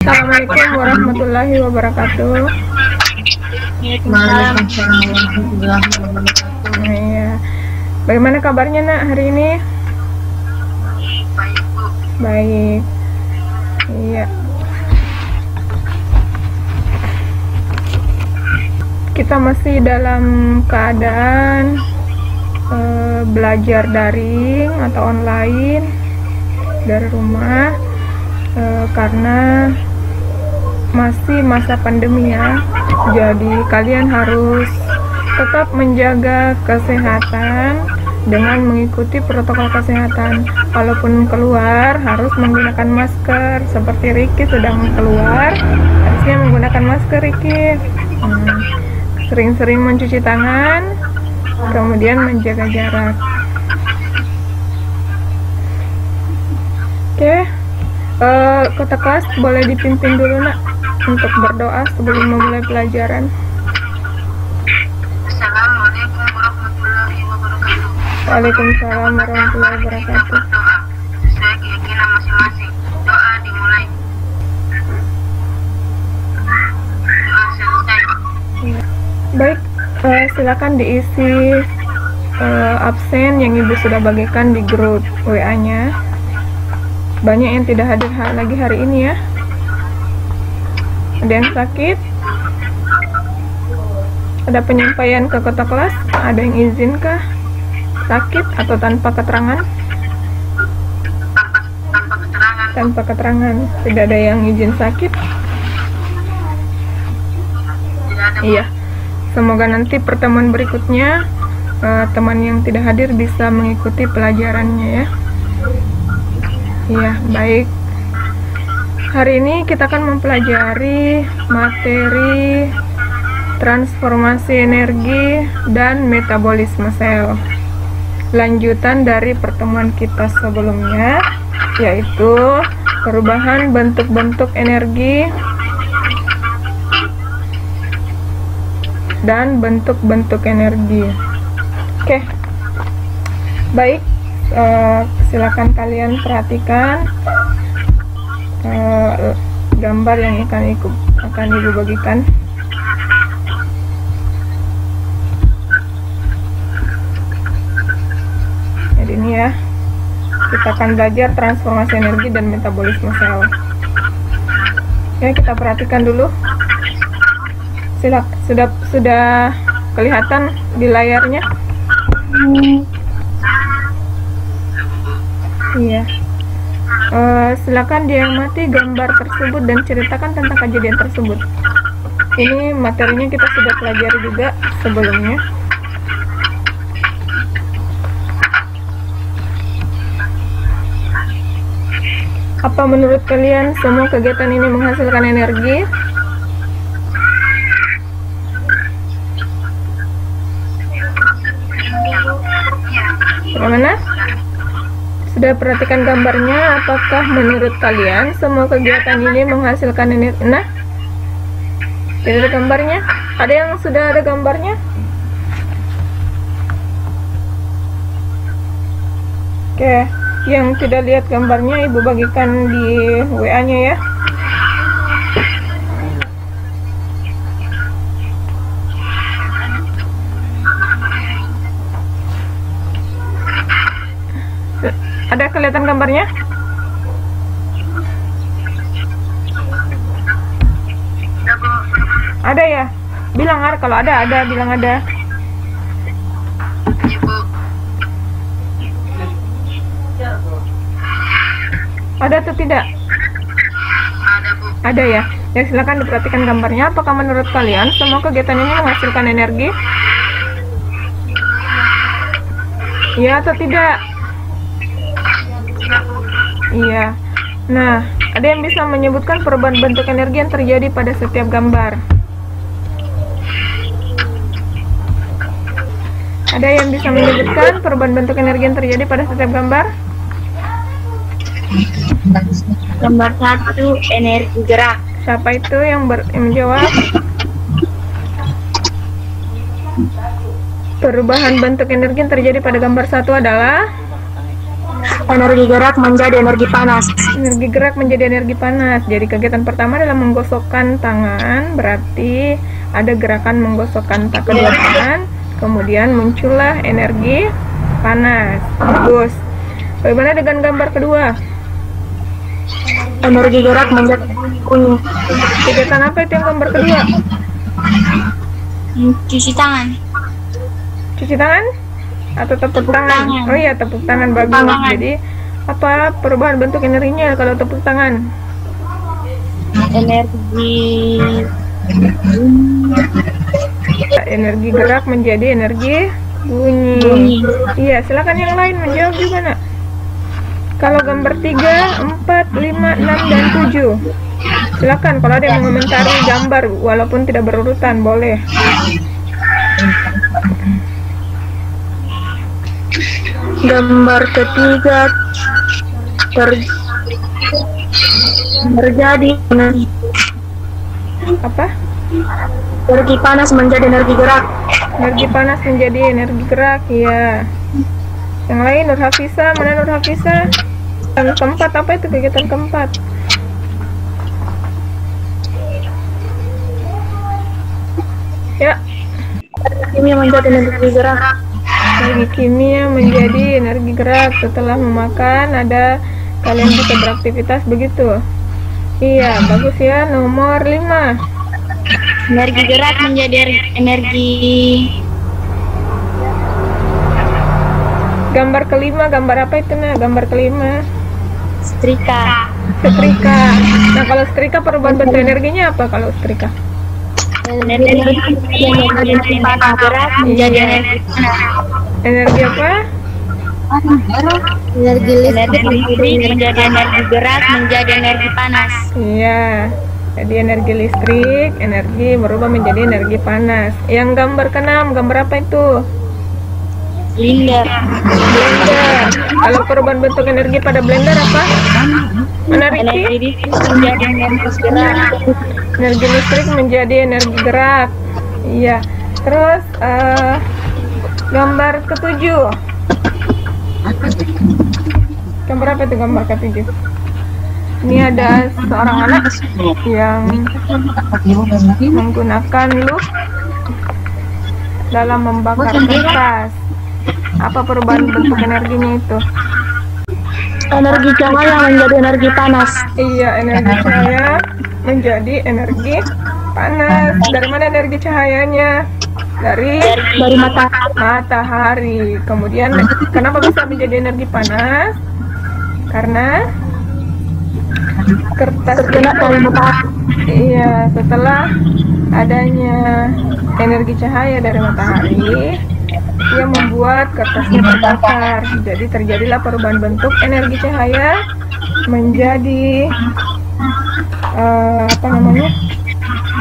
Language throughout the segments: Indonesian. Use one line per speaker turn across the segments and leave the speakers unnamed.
Assalamualaikum warahmatullahi wabarakatuh.
Waalaikumsalam warahmatullahi wabarakatuh.
Iya. Bagaimana kabarnya nak hari ini?
Baik, Bu.
Baik. Iya. Kita masih dalam keadaan belajar daring atau online dari rumah karena masih masa pandemi ya. Jadi kalian harus tetap menjaga kesehatan dengan mengikuti protokol kesehatan. Kalaupun keluar harus menggunakan masker. Seperti Riki sedang keluar, harusnya menggunakan masker Riki. Sering-sering mencuci tangan, kemudian menjaga jarak. Oke, kota kelas boleh dipimpin dulu nak untuk berdoa sebelum memulai pelajaran.
Assalamualaikum warahmatullahi wabarakatuh.
Waalaikumsalam warahmatullahi wabarakatuh.
Berdoa sesuai keyakinan masing-masing. Doa dimulai. Doa selesai.
Ya. Baik, silakan diisi absen yang ibu sudah bagikan di grup WA-nya. Banyak yang tidak hadir lagi hari ini ya. Ada yang sakit? Ada penyampaian ke kota kelas? Ada yang izinkah? Sakit atau tanpa keterangan?
Tanpa keterangan.
Tanpa keterangan. Tidak ada yang izin sakit?
Tidak ada.
Iya. Semoga nanti pertemuan berikutnya teman yang tidak hadir bisa mengikuti pelajarannya ya. Iya, baik. Hari ini kita akan mempelajari materi transformasi energi dan metabolisme sel. Lanjutan dari pertemuan kita sebelumnya, yaitu perubahan bentuk-bentuk energi dan bentuk-bentuk energi. Oke, baik. Silakan kalian perhatikan gambar yang akan ibu bagikan. Jadi ini ya, kita akan belajar transformasi energi dan metabolisme sel. Oke, kita perhatikan dulu. Sudah kelihatan di layarnya? Iya. Silakan diamati gambar tersebut dan ceritakan tentang kejadian tersebut. Ini materinya kita sudah pelajari juga sebelumnya. Apa menurut kalian semua kegiatan ini menghasilkan energi? Bagaimana? Sudah perhatikan gambarnya? Apakah menurut kalian semua kegiatan ini menghasilkan energi? Nah, tidak ada gambarnya. Ada yang sudah ada gambarnya? Oke, yang tidak lihat gambarnya ibu bagikan di WA-nya ya. Ada kelihatan gambarnya? Ada ya? Bilang kalau ada, bilang ada.
Ibu.
Ada atau tidak?
Ada, Bu.
Ada ya? Ya silakan diperhatikan gambarnya. Apakah menurut kalian semua kegiatan ini menghasilkan energi? Iya atau tidak? Iya. Nah, ada yang bisa menyebutkan perubahan bentuk energi yang terjadi pada setiap gambar? Ada yang bisa menyebutkan perubahan bentuk energi yang terjadi pada setiap gambar?
Gambar 1, energi gerak.
Siapa itu yang menjawab? Perubahan bentuk energi yang terjadi pada gambar 1 adalah
Energi gerak menjadi energi panas.
Energi gerak menjadi energi panas. Jadi kegiatan pertama adalah menggosokkan tangan, berarti ada gerakan menggosokkan kedua tangan, kemudian muncullah energi panas. Bagus. Bagaimana dengan gambar kedua?
Energi gerak menjadi bunyi.
Kegiatan apa itu yang gambar kedua?
Cuci tangan.
Cuci tangan? Atau tepuk tangan?
tangan.
Oh iya, tepuk tangan, bagus.
tangan.
Jadi apa perubahan bentuk energinya kalau tepuk tangan? Energi gerak menjadi energi bunyi. Iya, silakan yang lain menjawab juga, Nak. Kalau gambar 3, 4, 5, 6, dan 7. Silakan kalau ada yang mengomentari gambar walaupun tidak berurutan, boleh.
Gambar ketiga terjadi
Apa?
energi panas menjadi energi gerak.
Energi panas menjadi energi gerak, ya. Yang lain, Nur Hafisa, mana Nur Hafisa? Yang keempat, apa itu kegiatan keempat? Ya,
Kimia menjadi energi gerak.
energi kimia menjadi energi gerak. Setelah memakan, ada kalian bisa beraktivitas begitu. Iya, bagus ya. Nomor 5.
Energi gerak menjadi energi
Gambar kelima, gambar apa itu, Nah? Gambar kelima.
setrika.
Setrika. Nah, kalau setrika perubahan bentuk energinya apa kalau setrika?
Energi panas gerak menjadi energi panas.
Energi apa?
Energi listrik menjadi energi gerak menjadi energi panas.
Iya. Jadi energi listrik, energi berubah menjadi energi panas. Yang gambar keenam, gambar apa itu?
Blender.
Blender. Kalau perubahan bentuk energi pada blender apa? Mana Riki?
Energi listrik menjadi energi gerak.
Energi listrik menjadi energi gerak. Iya. Terus gambar ketujuh. Gambar apa itu gambar ketujuh? Ini ada seorang anak yang menggunakan loop dalam membakar kertas. Apa perubahan bentuk energinya itu?
Energi cahaya menjadi energi panas.
Iya, energi cahaya menjadi energi panas. Dari mana energi cahayanya? Dari matahari. Kemudian kenapa bisa menjadi energi panas? Karena kertas iya, setelah adanya energi cahaya dari matahari, ia membuat kertasnya terbakar. Jadi terjadilah perubahan bentuk energi cahaya menjadi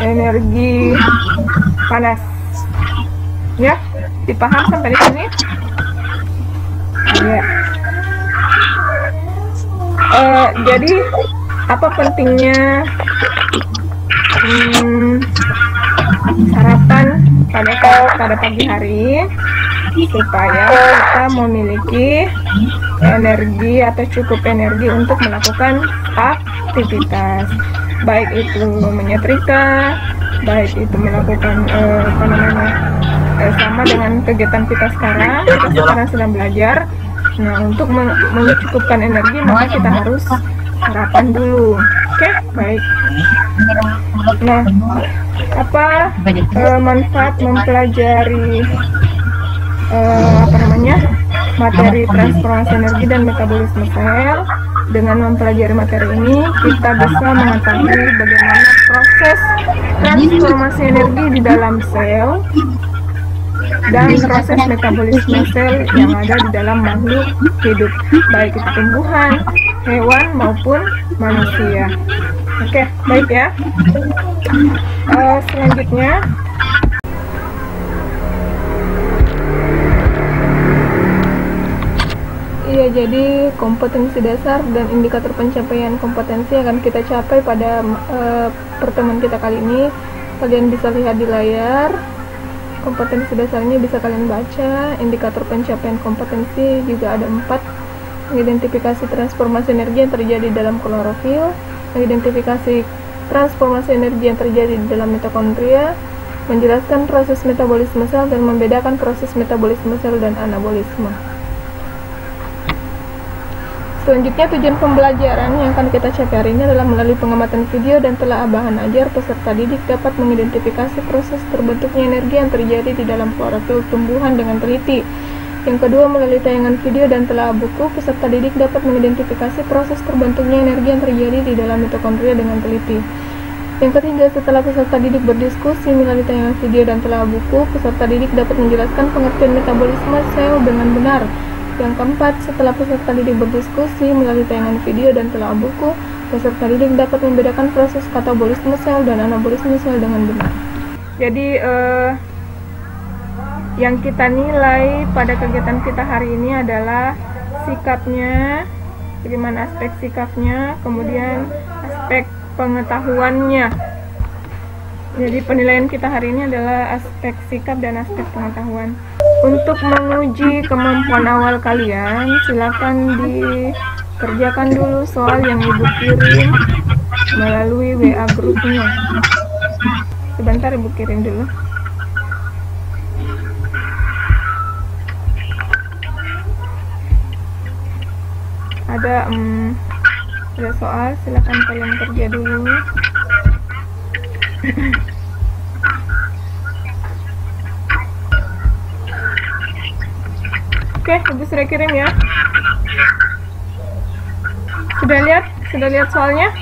energi panas. Ya, dipaham sampai di sini? Ya. Jadi apa pentingnya sarapan pada pagi hari supaya kita memiliki energi atau cukup energi untuk melakukan aktivitas, baik itu menyetrika, baik itu melakukan sama dengan kegiatan kita sekarang sedang belajar. Nah, untuk mencukupkan energi maka kita harus sarapan dulu. Oke, baik. Nah, apa manfaat mempelajari materi transformasi energi dan metabolisme sel? Dengan mempelajari materi ini, kita bisa mengetahui bagaimana proses transformasi energi di dalam sel dan proses metabolisme sel yang ada di dalam makhluk hidup, baik itu tumbuhan, hewan maupun manusia. Oke, baik ya. Selanjutnya, iya, jadi kompetensi dasar dan indikator pencapaian kompetensi akan kita capai pada pertemuan kita kali ini. Kalian bisa lihat di layar. Kompetensi dasarnya bisa kalian baca. Indikator pencapaian kompetensi juga ada 4. mengidentifikasi transformasi energi yang terjadi dalam klorofil, mengidentifikasi transformasi energi yang terjadi di dalam mitokondria, menjelaskan proses metabolisme sel dan membedakan proses metabolisme sel dan anabolisme. Selanjutnya, tujuan pembelajaran yang akan kita capai hari ini adalah melalui pengamatan video dan telah bahan ajar, peserta didik dapat mengidentifikasi proses terbentuknya energi yang terjadi di dalam klorofil tumbuhan dengan teliti. Yang kedua, melalui tayangan video dan telah buku, peserta didik dapat mengidentifikasi proses terbentuknya energi yang terjadi di dalam mitokondria dengan teliti. Yang ketiga, setelah peserta didik berdiskusi melalui tayangan video dan telah buku, peserta didik dapat menjelaskan pengertian metabolisme sel dengan benar. Yang keempat, setelah peserta didik berdiskusi melalui tayangan video dan telah buku, peserta didik dapat membedakan proses katabolisme sel dan anabolisme sel dengan benar. Jadi, yang kita nilai pada kegiatan kita hari ini adalah sikapnya, bagaimana aspek sikapnya, kemudian aspek pengetahuannya. Jadi penilaian kita hari ini adalah aspek sikap dan aspek pengetahuan. Untuk menguji kemampuan awal kalian, silakan dikerjakan dulu soal yang Ibu kirim melalui WA grupnya. Sebentar Ibu kirim dulu. Ada soal, silakan kalian kerja dulu. Oke, Ibu sudah kirim ya. Sudah lihat soalnya?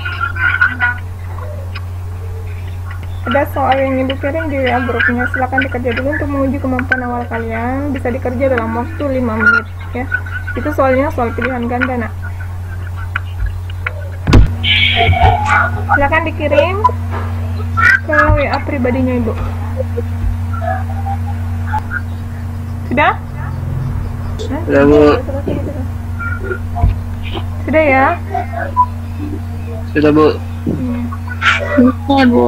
Ada soal yang Ibu kirim di WA grupnya, silakan dikerja dulu untuk menguji kemampuan awal kalian. Bisa dikerja dalam waktu 5 menit ya. Itu soalnya soal pilihan ganda, Nak. Silakan dikirim ke WA pribadinya Ibu. Sudah?
Sudah, Bu.
Sudah ya?
Sudah, Bu.
Bisa, Bu.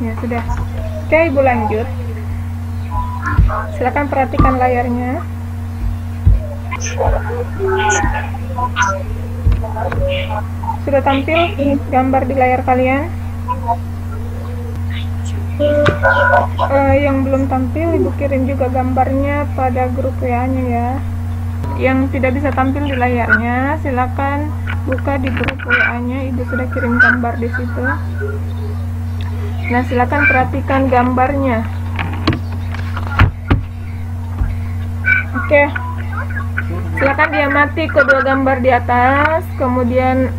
Ya, sudah. Oke, Ibu lanjut. Silakan perhatikan layarnya. Sudah tampil gambar di layar kalian? Yang belum tampil, Ibu kirim juga gambarnya pada grup WA-nya ya. Yang tidak bisa tampil di layarnya, silakan buka di grup WA-nya. Ibu sudah kirim gambar di situ. Nah, silakan perhatikan gambarnya. Oke. Silakan diamati kedua gambar di atas, kemudian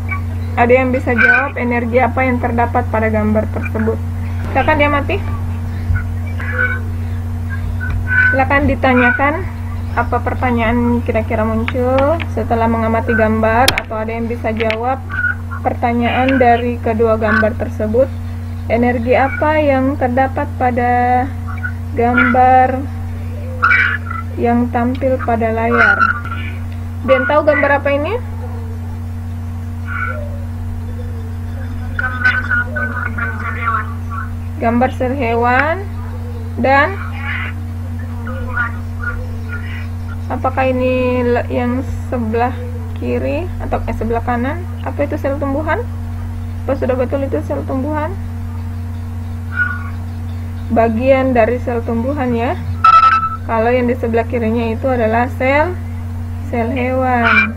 ada yang bisa jawab energi apa yang terdapat pada gambar tersebut. Silakan diamati. Silakan ditanyakan apa pertanyaan kira-kira muncul setelah mengamati gambar, atau ada yang bisa jawab pertanyaan dari kedua gambar tersebut. Energi apa yang terdapat pada gambar yang tampil pada layar? Dan tahu gambar apa ini? Gambar sel hewan. Dan apakah ini yang sebelah kiri atau sebelah kanan? Apa itu sel tumbuhan? Apa sudah betul itu sel tumbuhan? Bagian dari sel tumbuhan ya. Kalau yang di sebelah kirinya itu adalah sel hewan.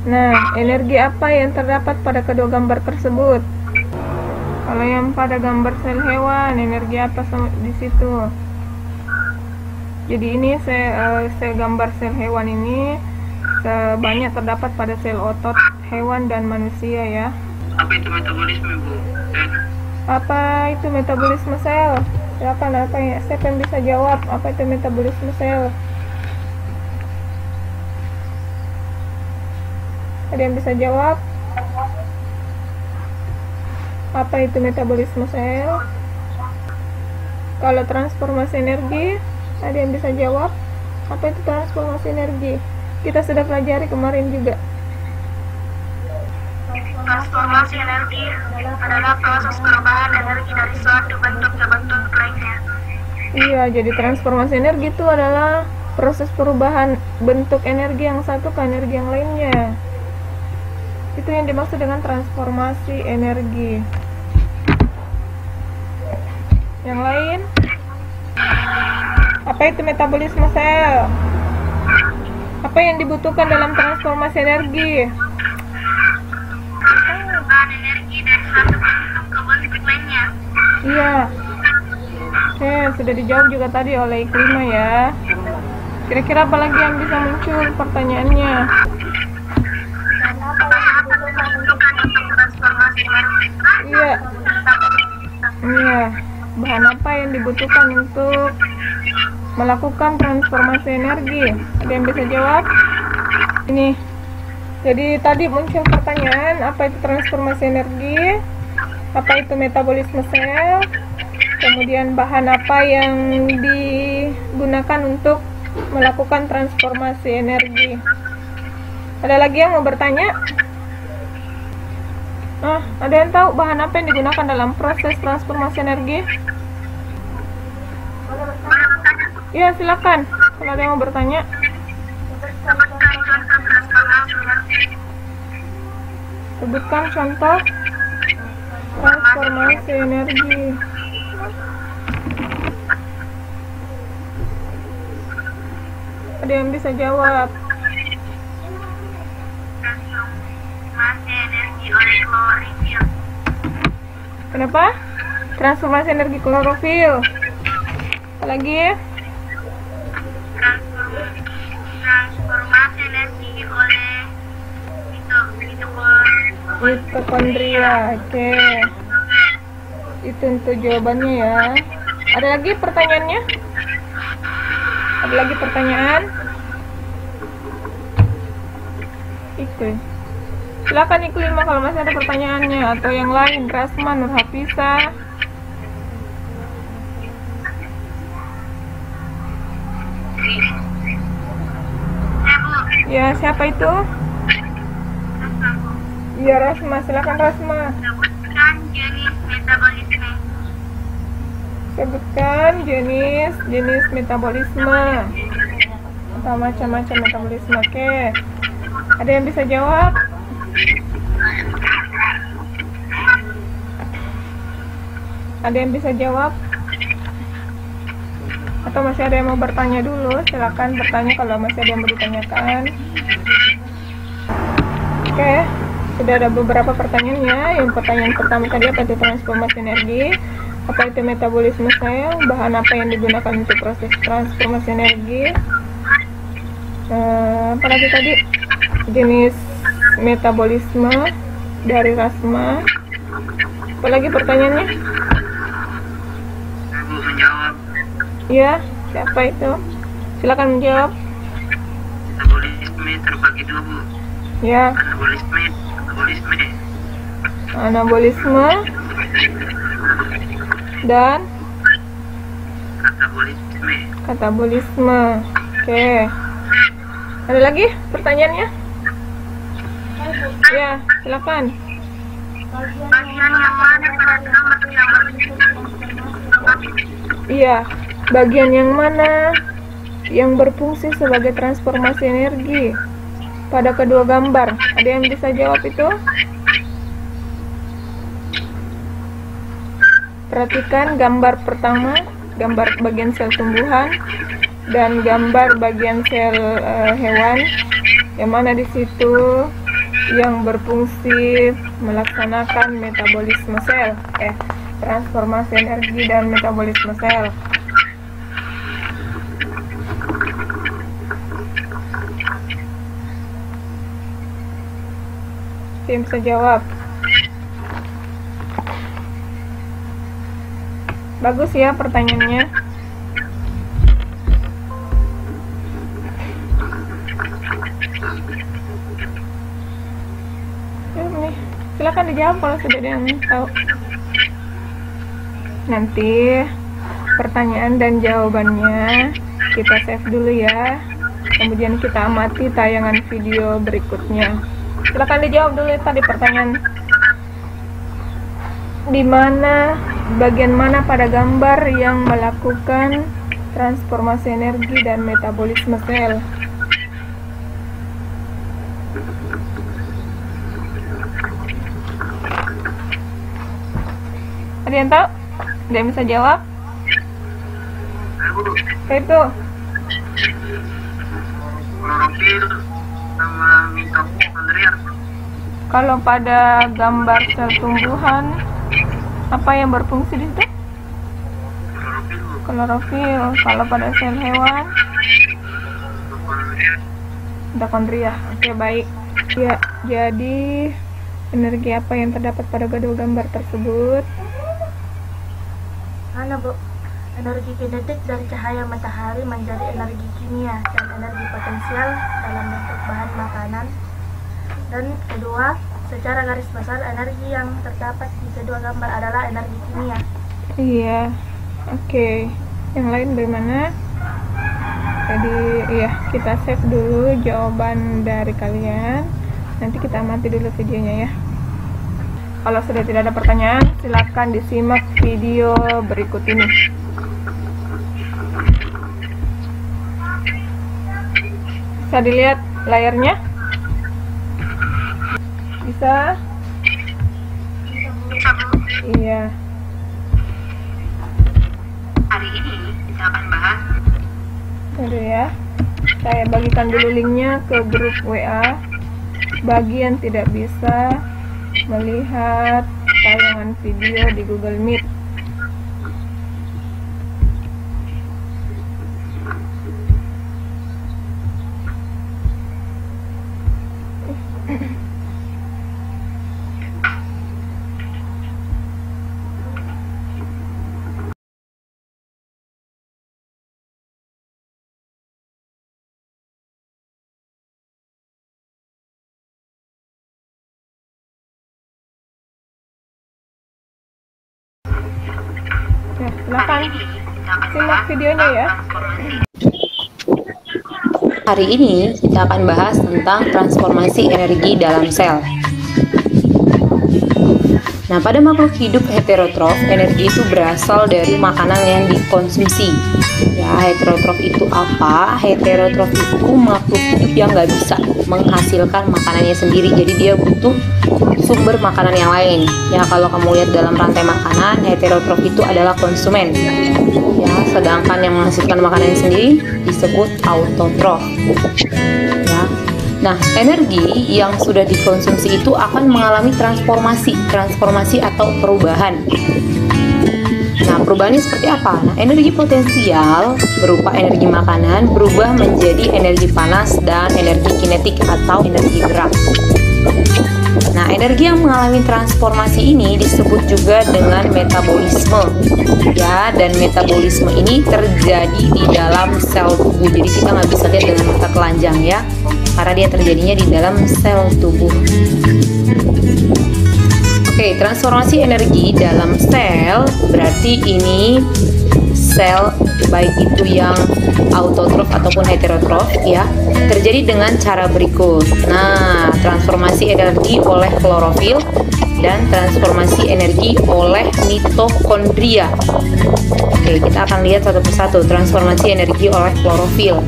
Nah, energi apa yang terdapat pada kedua gambar tersebut? Kalau yang pada gambar sel hewan, energi apa di situ? Jadi ini sel gambar sel hewan ini sebanyak terdapat pada sel otot hewan dan manusia ya.
Apa itu metabolisme, Bu?
Apa itu metabolisme sel? Silakan, siapa yang bisa jawab apa itu metabolisme sel? Ada yang bisa jawab? Apa itu metabolisme sel? Kalau transformasi energi, ada yang bisa jawab? Apa itu transformasi energi? Kita sudah pelajari kemarin juga.
Transformasi energi adalah proses perubahan energi dari suatu bentuk ke bentuk lainnya.
Iya, jadi transformasi energi itu adalah proses perubahan bentuk energi yang satu ke energi yang lainnya. Itu yang dimaksud dengan transformasi energi. Yang lain, apa itu metabolisme sel? Apa yang dibutuhkan dalam transformasi energi?
Perubahan energi dari satu bentuk ke bentuk lainnya.
Iya. Oke, sudah dijawab juga tadi oleh Iklima ya. Kira-kira apa lagi yang bisa muncul pertanyaannya?
Transformasi energi.
Iya. Iya. Bahan apa yang dibutuhkan untuk melakukan transformasi energi? Ada yang bisa jawab? Ini. Jadi tadi muncul pertanyaan, apa itu transformasi energi? Apa itu metabolisme sel? Kemudian bahan apa yang digunakan untuk melakukan transformasi energi? Ada lagi yang mau bertanya? Ada yang tahu bahan apa yang digunakan dalam proses transformasi energi? Ya, silakan. Kalau ada yang mau bertanya. Sebutkan contoh transformasi energi. Ada yang bisa jawab?
Transformasi energi oleh klorofil.
Kenapa? Transformasi energi klorofil. Apalagi?
Transformasi energi oleh
mitokondria. Oke. Itu untuk jawabannya ya. Ada lagi pertanyaannya? Ada lagi pertanyaan? Itu. Silakan Iklima kalau masih ada pertanyaannya, atau yang lain, Rasma, Nurhafisa. Ya, siapa itu? Ya, Rasma, silakan Rasma.
Sebutkan jenis metabolisme.
Sebutkan jenis metabolisme atau macam-macam metabolisme. Oke. Ada yang bisa jawab? Ada yang bisa jawab? Atau masih ada yang mau bertanya dulu? Silakan bertanya kalau masih ada yang mau ditanyakan. Oke, sudah ada beberapa pertanyaannya. Yang pertanyaan pertama tadi, apa itu transformasi energi? Apa itu metabolisme sel? Bahan apa yang digunakan untuk proses transformasi energi? Apa lagi tadi? Jenis metabolisme dari Rasma. Apa lagi pertanyaannya?
Bu, menjawab.
Ya, siapa itu? Silakan menjawab.
Metabolisme terbagi dua, Bu.
Ya, anabolisme dan katabolisme. Oke. Ada lagi pertanyaannya? Ya, silakan.
Bagian yang mana pada gambar
Iya, bagian yang mana yang berfungsi sebagai transformasi energi pada kedua gambar? Ada yang bisa jawab itu? Perhatikan gambar pertama, gambar bagian sel tumbuhan dan gambar bagian sel hewan. Yang mana di situ yang berfungsi melaksanakan metabolisme sel, transformasi energi dan metabolisme sel. Yang bisa jawab? Bagus ya pertanyaannya. Nih, silakan dijawab kalau sudah ada yang tahu. Nanti pertanyaan dan jawabannya kita save dulu ya. Kemudian kita amati tayangan video berikutnya. Silakan dijawab dulu tadi pertanyaan. Di mana, bagian mana pada gambar yang melakukan transformasi energi dan metabolisme sel. Ada yang tahu? Ada yang bisa jawab? Itu
Klorofil sama mitokondria.
kalau pada gambar sel tumbuhan, apa yang berfungsi di situ?
Klorofil, Bu.
Klorofil. Kalau pada sel hewan,
Mitokondria.
mitokondria. Oke, baik. Ya, jadi energi apa yang terdapat pada kedua gambar tersebut?
Mana, Bu? Energi kinetik dari cahaya matahari menjadi energi kimia dan energi potensial dalam bentuk bahan makanan. Dan kedua, secara garis besar energi yang terdapat di kedua gambar adalah energi kimia.
Iya. Oke. Yang lain bagaimana? Jadi, iya, kita save dulu jawaban dari kalian. Nanti kita amati dulu videonya ya. Kalau sudah tidak ada pertanyaan, silakan disimak video berikut ini. Bisa dilihat layarnya? Bisa?
Bisa, Bu.
Iya.
Hari ini kita akan bahas
Aduh ya. Saya bagikan dulu linknya ke grup WA. Bagi yang tidak bisa melihat tayangan video di Google Meet. Ya, silakan simak videonya ya.
Hari ini kita akan bahas tentang transformasi energi dalam sel. Nah, pada makhluk hidup heterotrof, energi itu berasal dari makanan yang dikonsumsi. Ya, heterotrof itu apa? Heterotrof itu makhluk hidup yang nggak bisa menghasilkan makanannya sendiri. Jadi dia butuh sumber makanan yang lain. Ya, kalau kamu lihat dalam rantai makanan, heterotrof itu adalah konsumen. Ya, sedangkan yang menghasilkan makanannya sendiri disebut autotrof. Ya. Nah, energi yang sudah dikonsumsi itu akan mengalami transformasi atau perubahan. Nah, perubahannya seperti apa? Nah, energi potensial berupa energi makanan berubah menjadi energi panas dan energi kinetik atau energi gerak. Nah, energi yang mengalami transformasi ini disebut juga dengan metabolisme. Ya, dan metabolisme ini terjadi di dalam sel tubuh. Jadi kita nggak bisa lihat dengan mata telanjang ya, karena dia terjadinya di dalam sel tubuh. Oke, transformasi energi dalam sel berarti ini sel baik itu yang autotrof ataupun heterotrof ya, terjadi dengan cara berikut. Nah, transformasi energi oleh klorofil dan transformasi energi oleh mitokondria. Oke, kita akan lihat satu persatu transformasi energi oleh klorofil.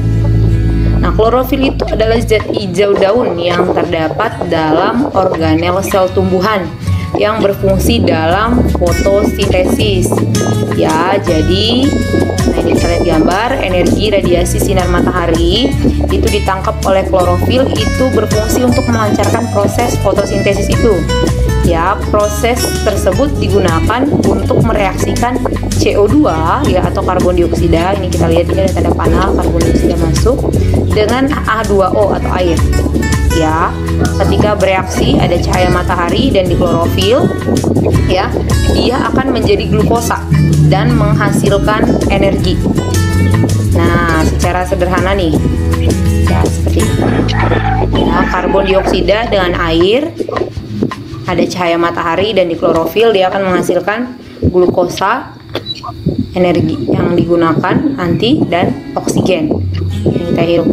Nah, klorofil itu adalah zat hijau daun yang terdapat dalam organel sel tumbuhan yang berfungsi dalam fotosintesis. Ya, jadi nah ini kita lihat gambar, energi radiasi sinar matahari itu ditangkap oleh klorofil, itu berfungsi untuk melancarkan proses fotosintesis itu. Ya, proses tersebut digunakan untuk mereaksikan CO2 ya atau karbon dioksida. Ini kita lihat ini ada tanda panel karbon dioksida masuk dengan H2O atau air. Ya, ketika bereaksi ada cahaya matahari dan di klorofil ya, dia akan menjadi glukosa dan menghasilkan energi. Nah, secara sederhana nih ya seperti ini. Ya, karbon dioksida dengan air, ada cahaya matahari dan di klorofil dia akan menghasilkan glukosa, energi yang digunakan nanti dan oksigen yang kita hirup.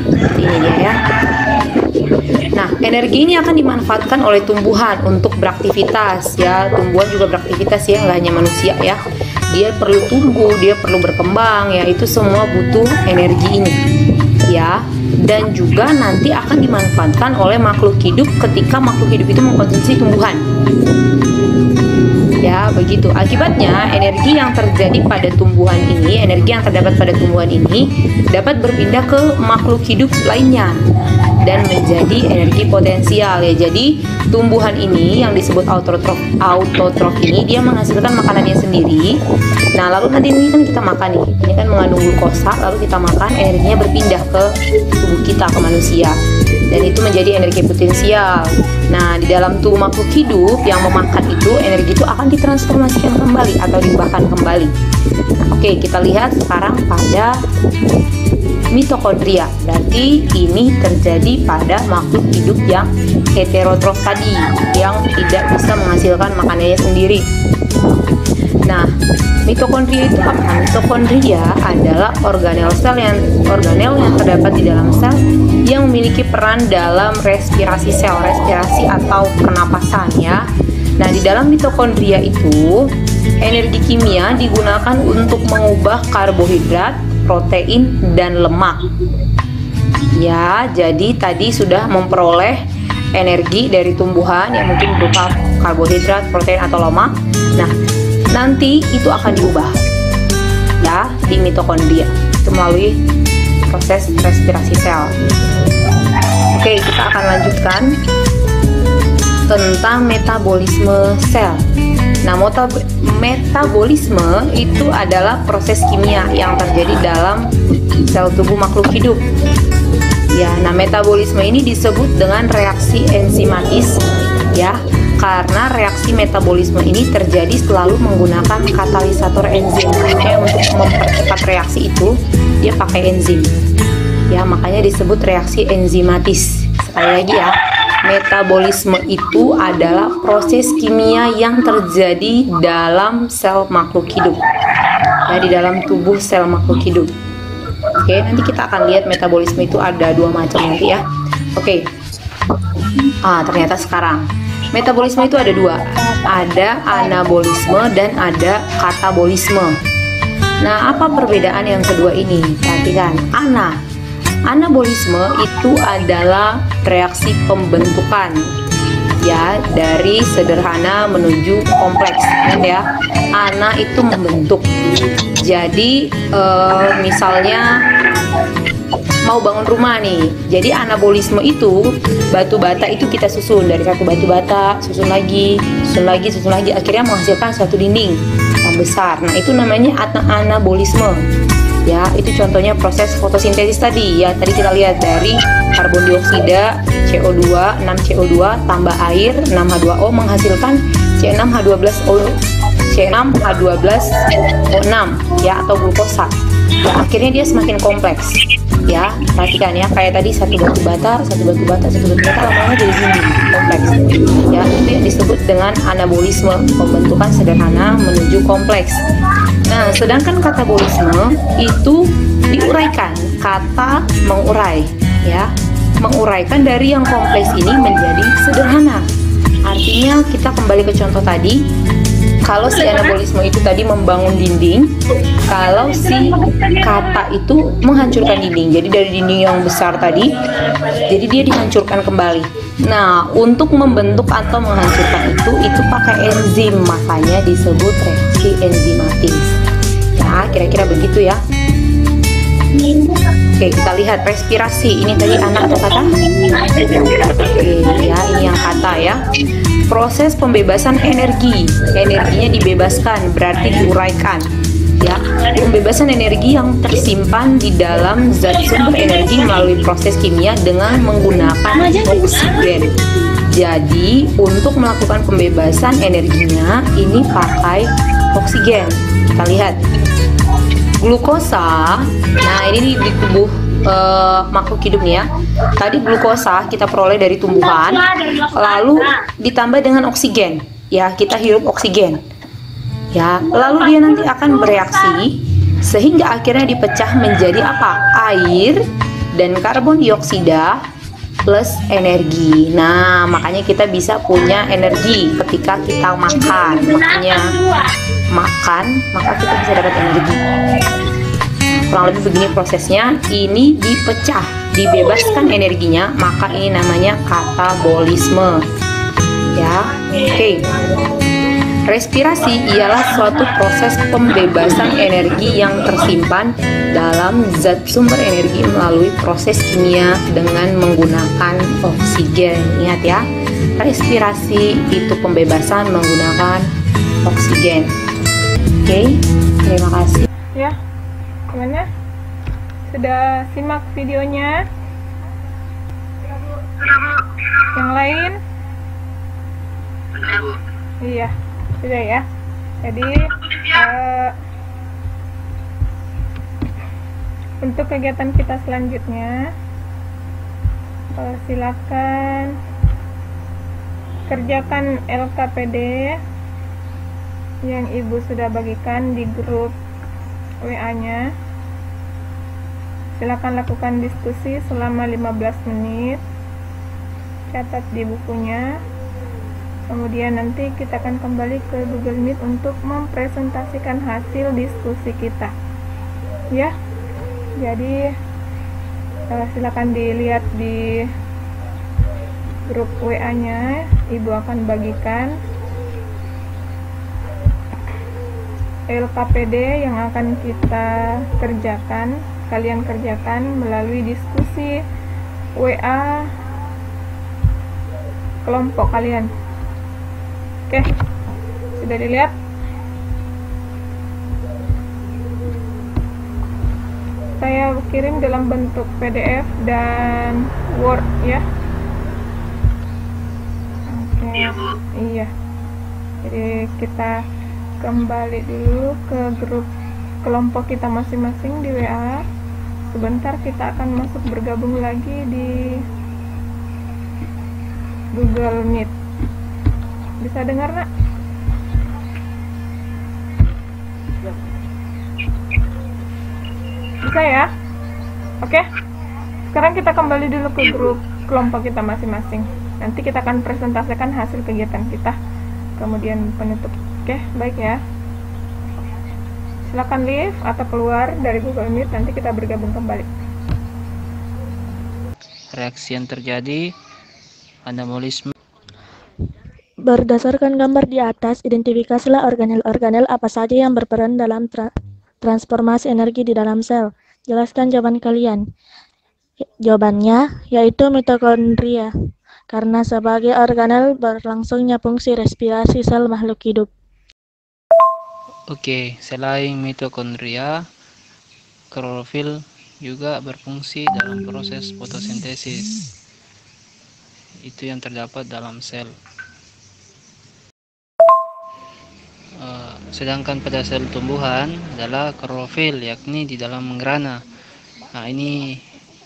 Seperti ini dia ya. Nah, energi ini akan dimanfaatkan oleh tumbuhan untuk beraktivitas ya. Tumbuhan juga beraktivitas ya, nggak hanya manusia ya. dia perlu tumbuh, dia perlu berkembang, ya itu semua butuh energi ini, ya. Dan juga nanti akan dimanfaatkan oleh makhluk hidup ketika makhluk hidup itu mengkonsumsi tumbuhan. Ya, begitu. Akibatnya, energi yang terjadi pada tumbuhan ini, energi yang terdapat pada tumbuhan ini dapat berpindah ke makhluk hidup lainnya dan menjadi energi potensial, ya. Jadi, tumbuhan ini yang disebut autotrof ini dia menghasilkan makanannya sendiri. Nah, lalu nanti ini kan kita makan nih. Ini kan mengandung glukosa, lalu kita makan, energinya berpindah ke tubuh kita, ke manusia. Dan itu menjadi energi potensial. Nah, di dalam tubuh makhluk hidup yang memakan itu, energi itu akan ditransformasikan kembali atau diubahkan kembali. Oke, kita lihat sekarang pada mitokondria. Berarti ini terjadi pada makhluk hidup yang heterotrof tadi, yang tidak bisa menghasilkan makanannya sendiri. Nah, mitokondria itu apa? Mitokondria adalah organel yang terdapat di dalam sel yang memiliki peran dalam respirasi sel, respirasi atau pernapasan, ya. Nah, di dalam mitokondria itu energi kimia digunakan untuk mengubah karbohidrat, protein, dan lemak. Ya, jadi tadi sudah memperoleh energi dari tumbuhan yang mungkin berupa karbohidrat, protein, atau lemak. Nah, nanti itu akan diubah, ya, di mitokondria. Itu melalui proses respirasi sel. Oke, kita akan lanjutkan tentang metabolisme sel. Nah, metabolisme itu adalah proses kimia yang terjadi dalam sel tubuh makhluk hidup. Ya, nah metabolisme ini disebut dengan reaksi enzimatis, ya, karena reaksi metabolisme ini terjadi selalu menggunakan katalisator enzim. Makanya untuk mempercepat reaksi itu dia pakai enzim. Ya, makanya disebut reaksi enzimatis. Sekali lagi ya, metabolisme itu adalah proses kimia yang terjadi dalam sel makhluk hidup, ya, di dalam tubuh sel makhluk hidup. Oke, nanti kita akan lihat metabolisme itu ada dua macam nanti, ya. Oke. Ternyata sekarang metabolisme itu ada dua, ada anabolisme dan ada katabolisme. Nah, apa perbedaan yang kedua ini? Perhatikan, anabolisme itu adalah reaksi pembentukan, ya, dari sederhana menuju kompleks, ya. Ana itu membentuk. Jadi misalnya mau bangun rumah nih, jadi anabolisme itu batu bata itu kita susun dari satu batu bata, susun lagi, akhirnya menghasilkan suatu dinding yang besar. Nah, itu namanya anabolisme. Ya, itu contohnya proses fotosintesis tadi, ya. Tadi kita lihat dari karbon dioksida, CO2, 6 CO2 tambah air 6H2O menghasilkan C6H12O6 ya, atau glukosa. Ya, akhirnya dia semakin kompleks. Ya, perhatikan ya, kayak tadi satu batu bata lama-lama jadi dinding kompleks. Ya, itu yang disebut dengan anabolisme, pembentukan sederhana menuju kompleks. Nah, sedangkan katabolisme itu diuraikan, kata mengurai, ya, menguraikan dari yang kompleks ini menjadi sederhana. Artinya kita kembali ke contoh tadi, kalau si anabolisme itu tadi membangun dinding, kalau si kata itu menghancurkan dinding. Jadi dari dinding yang besar tadi, jadi dia dihancurkan kembali. Nah, untuk membentuk atau menghancurkan itu pakai enzim, makanya disebut reaksi enzimatis. Ya, kira-kira begitu ya. Oke, kita lihat respirasi. Ini tadi anak atau kata? Oke, ya, ini yang kata ya. Proses pembebasan energi. Energinya dibebaskan, berarti diuraikan. Ya, pembebasan energi yang tersimpan di dalam zat sumber energi melalui proses kimia dengan menggunakan oksigen. Jadi, untuk melakukan pembebasan energinya, ini pakai oksigen. Kita lihat. Glukosa, nah ini di tubuh makhluk hidup nih ya. Tadi glukosa kita peroleh dari tumbuhan, lalu ditambah dengan oksigen. Ya, kita hirup oksigen. Ya, lalu dia nanti akan bereaksi sehingga akhirnya dipecah menjadi apa? Air dan karbon dioksida. plus energi. Nah, makanya kita bisa punya energi ketika kita makan. Makanya makan, maka kita bisa dapat energi. Kurang lebih begini prosesnya. Ini dipecah, dibebaskan energinya, maka ini namanya katabolisme. Ya, oke. Respirasi ialah suatu proses pembebasan energi yang tersimpan dalam zat sumber energi melalui proses kimia dengan menggunakan oksigen. Ingat ya, respirasi itu pembebasan menggunakan oksigen. Oke, terima kasih.
Ya, gimana? Sudah simak videonya? Yang lain?
Sudah, Bu.
Iya, sudah ya. Jadi untuk kegiatan kita selanjutnya, silakan kerjakan LKPD yang Ibu sudah bagikan di grup WA-nya. Silakan lakukan diskusi selama 15 menit. Catat di bukunya. Kemudian nanti kita akan kembali ke Google Meet untuk mempresentasikan hasil diskusi kita. Ya. Jadi silakan dilihat di grup WA-nya. Ibu akan bagikan LKPD yang akan kita kerjakan. Kalian kerjakan melalui diskusi WA kelompok kalian. Oke, sudah dilihat? Saya kirim dalam bentuk PDF dan Word ya. Oke.
Iya, Bu.
Iya. Jadi kita kembali dulu ke grup kelompok kita masing-masing di WA. Sebentar kita akan masuk bergabung lagi di Google Meet. Bisa dengar, Nak? Bisa ya? Oke. Sekarang kita kembali dulu ke grup kelompok kita masing-masing. Nanti kita akan presentasikan hasil kegiatan kita. Kemudian penutup. Oke, baik ya. Silakan leave atau keluar dari Google Meet, nanti kita bergabung kembali.
Reaksi yang terjadi, anabolisme.
Berdasarkan gambar di atas, identifikasilah organel-organel apa saja yang berperan dalam transformasi energi di dalam sel. Jelaskan jawaban kalian. Jawabannya yaitu mitokondria, karena sebagai organel berlangsungnya fungsi respirasi sel makhluk hidup.
Oke, selain mitokondria, klorofil juga berfungsi dalam proses fotosintesis. Itu yang terdapat dalam sel. Sedangkan pada sel tumbuhan adalah klorofil, yakni di dalam membrana. Nah, ini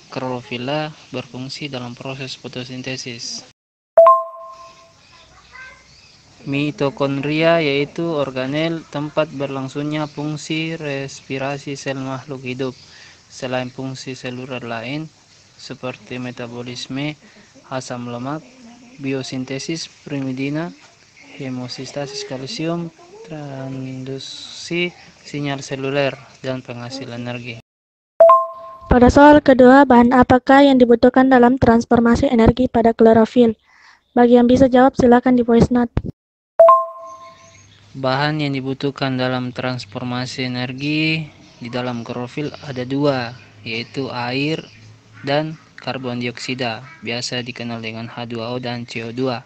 klorofila berfungsi dalam proses fotosintesis. Mitokondria yaitu organel tempat berlangsungnya fungsi respirasi sel makhluk hidup. Selain fungsi seluler lain seperti metabolisme asam lemak, biosintesis primidina, hemostasis kalsium, transduksi sinyal seluler, dan penghasil energi.
Pada soal kedua, bahan apakah yang dibutuhkan dalam transformasi energi pada klorofil? Bagi yang bisa jawab, silakan di voice note.
Bahan yang dibutuhkan dalam transformasi energi di dalam klorofil ada dua, yaitu air dan karbon dioksida, biasa dikenal dengan H2O dan CO2.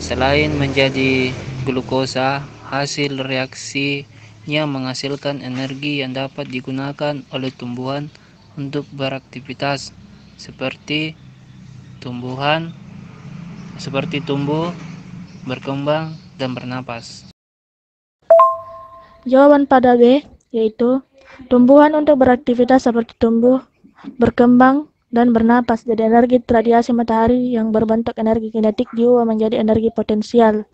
Selain menjadi glukosa, hasil reaksinya menghasilkan energi yang dapat digunakan oleh tumbuhan untuk beraktivitas seperti tumbuh, berkembang, dan bernapas.
Jawaban pada B yaitu tumbuhan untuk beraktivitas seperti tumbuh, berkembang, dan bernapas. Jadi energi radiasi matahari yang berbentuk energi kinetik diubah menjadi energi potensial.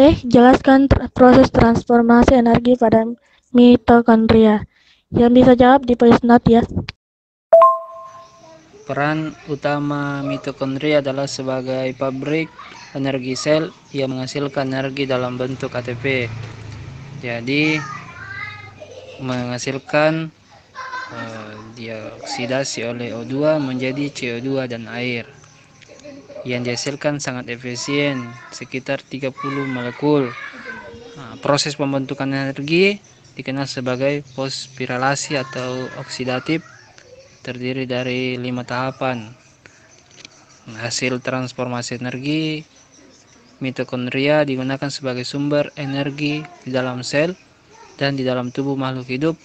ATP, jelaskan proses transformasi energi pada mitokondria. Yang bisa jawab di voice note ya.
Peran utama mitokondria adalah sebagai pabrik energi sel yang menghasilkan energi dalam bentuk ATP. Jadi menghasilkan dioksidasi oleh O2 menjadi CO2 dan air. Yang dihasilkan sangat efisien, sekitar 30 molekul. Proses pembentukan energi dikenal sebagai fosforilasi atau oksidatif, terdiri dari 5 tahapan. Hasil transformasi energi mitokondria digunakan sebagai sumber energi di dalam sel dan di dalam tubuh makhluk hidup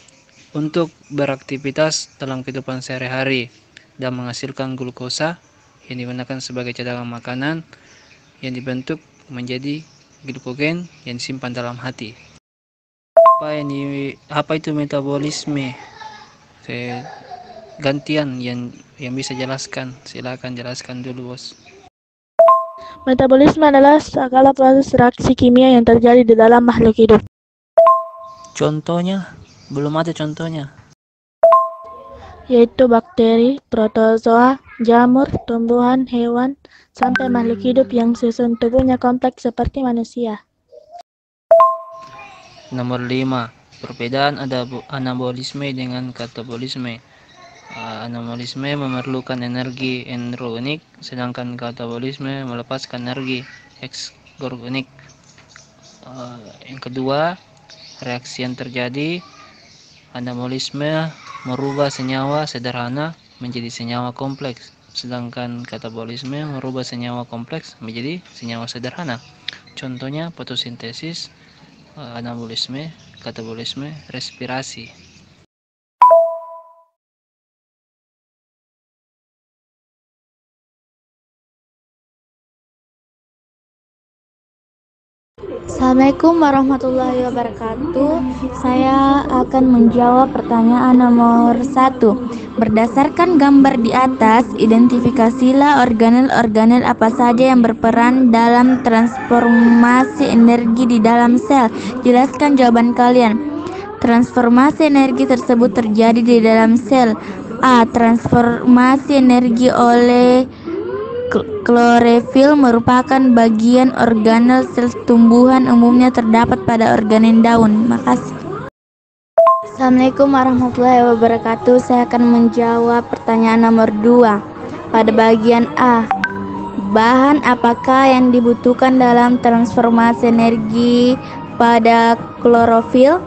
untuk beraktivitas dalam kehidupan sehari-hari dan menghasilkan glukosa yang digunakan sebagai cadangan makanan yang dibentuk menjadi glukogen yang disimpan dalam hati. Apa itu metabolisme? Gantian yang bisa jelaskan, silakan jelaskan dulu, Bos.
Metabolisme adalah segala proses reaksi kimia yang terjadi di dalam makhluk hidup.
Contohnya? Belum ada contohnya.
Yaitu bakteri, protozoa, jamur, tumbuhan, hewan, sampai makhluk hidup yang susun tubuhnya kompleks seperti manusia.
Nomor 5. Perbedaan anabolisme dengan katabolisme. Anabolisme memerlukan energi endogenic, sedangkan katabolisme melepaskan energi eksogenik. Yang kedua, reaksi yang terjadi anabolisme merubah senyawa sederhana menjadi senyawa kompleks, sedangkan katabolisme merubah senyawa kompleks menjadi senyawa sederhana. Contohnya fotosintesis, anabolisme, katabolisme, respirasi.
Assalamualaikum warahmatullahi wabarakatuh. Saya akan menjawab pertanyaan nomor 1. Berdasarkan gambar di atas, identifikasilah organel-organel apa saja yang berperan dalam transformasi energi di dalam sel. Jelaskan jawaban kalian. Transformasi energi tersebut terjadi di dalam sel. A. Transformasi energi oleh klorofil merupakan bagian organel sel tumbuhan, umumnya terdapat pada organel daun. Makasih. Assalamualaikum warahmatullahi wabarakatuh. Saya akan menjawab pertanyaan nomor 2. Pada bagian A, bahan apakah yang dibutuhkan dalam transformasi energi pada klorofil?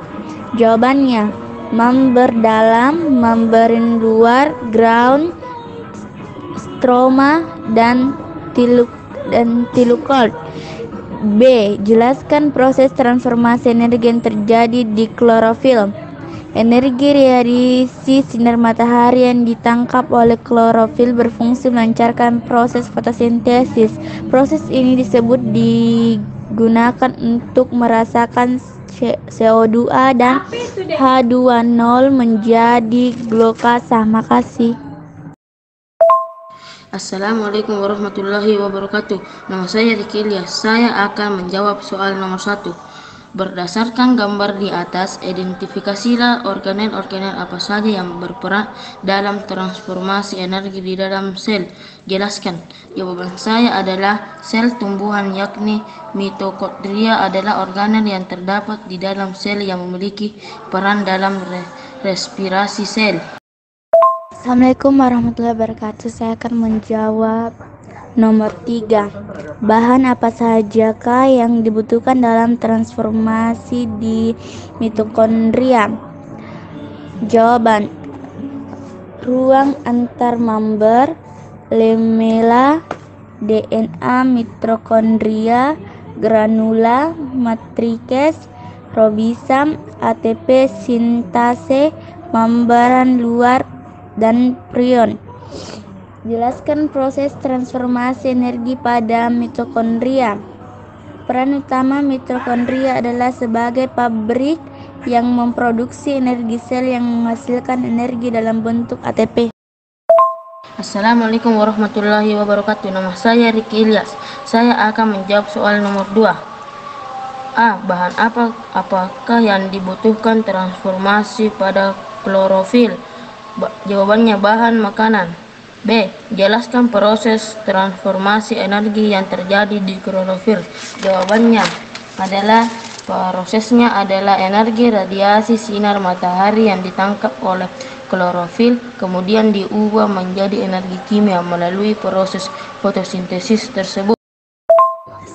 Jawabannya, member dalam, membran luar, ground, stroma, dan tilukoid. B. Jelaskan proses transformasi energi yang terjadi di klorofil. Energi radiasi sinar matahari yang ditangkap oleh klorofil berfungsi melancarkan proses fotosintesis. Proses ini digunakan untuk merasakan CO2 dan H2O menjadi glukosa. Makasih.
Assalamualaikum warahmatullahi wabarakatuh. Nama saya Riki Ilyas. Saya akan menjawab soal nomor 1. Berdasarkan gambar di atas, identifikasilah organel-organel apa saja yang berperan dalam transformasi energi di dalam sel. Jelaskan. Jawaban saya adalah sel tumbuhan, yakni mitokondria adalah organel yang terdapat di dalam sel yang memiliki peran dalam respirasi sel.
Assalamualaikum warahmatullahi wabarakatuh. Saya akan menjawab nomor 3. Bahan apa sajakah yang dibutuhkan dalam transformasi di mitokondria? Jawaban, ruang antar member, lamella, DNA mitokondria, granula, matriks, ribosom, ATP sintase, membran luar, dan prion. Jelaskan proses transformasi energi pada mitokondria. Peran utama mitokondria adalah sebagai pabrik yang memproduksi energi sel yang menghasilkan energi dalam bentuk ATP.
Assalamualaikum warahmatullahi wabarakatuh. Nama saya Riki Ilyas. Saya akan menjawab soal nomor 2. A. Bahan apakah yang dibutuhkan transformasi pada klorofil? Jawabannya bahan makanan. B. Jelaskan proses transformasi energi yang terjadi di klorofil. Jawabannya adalah prosesnya adalah energi radiasi sinar matahari yang ditangkap oleh klorofil kemudian diubah menjadi energi kimia melalui proses fotosintesis tersebut.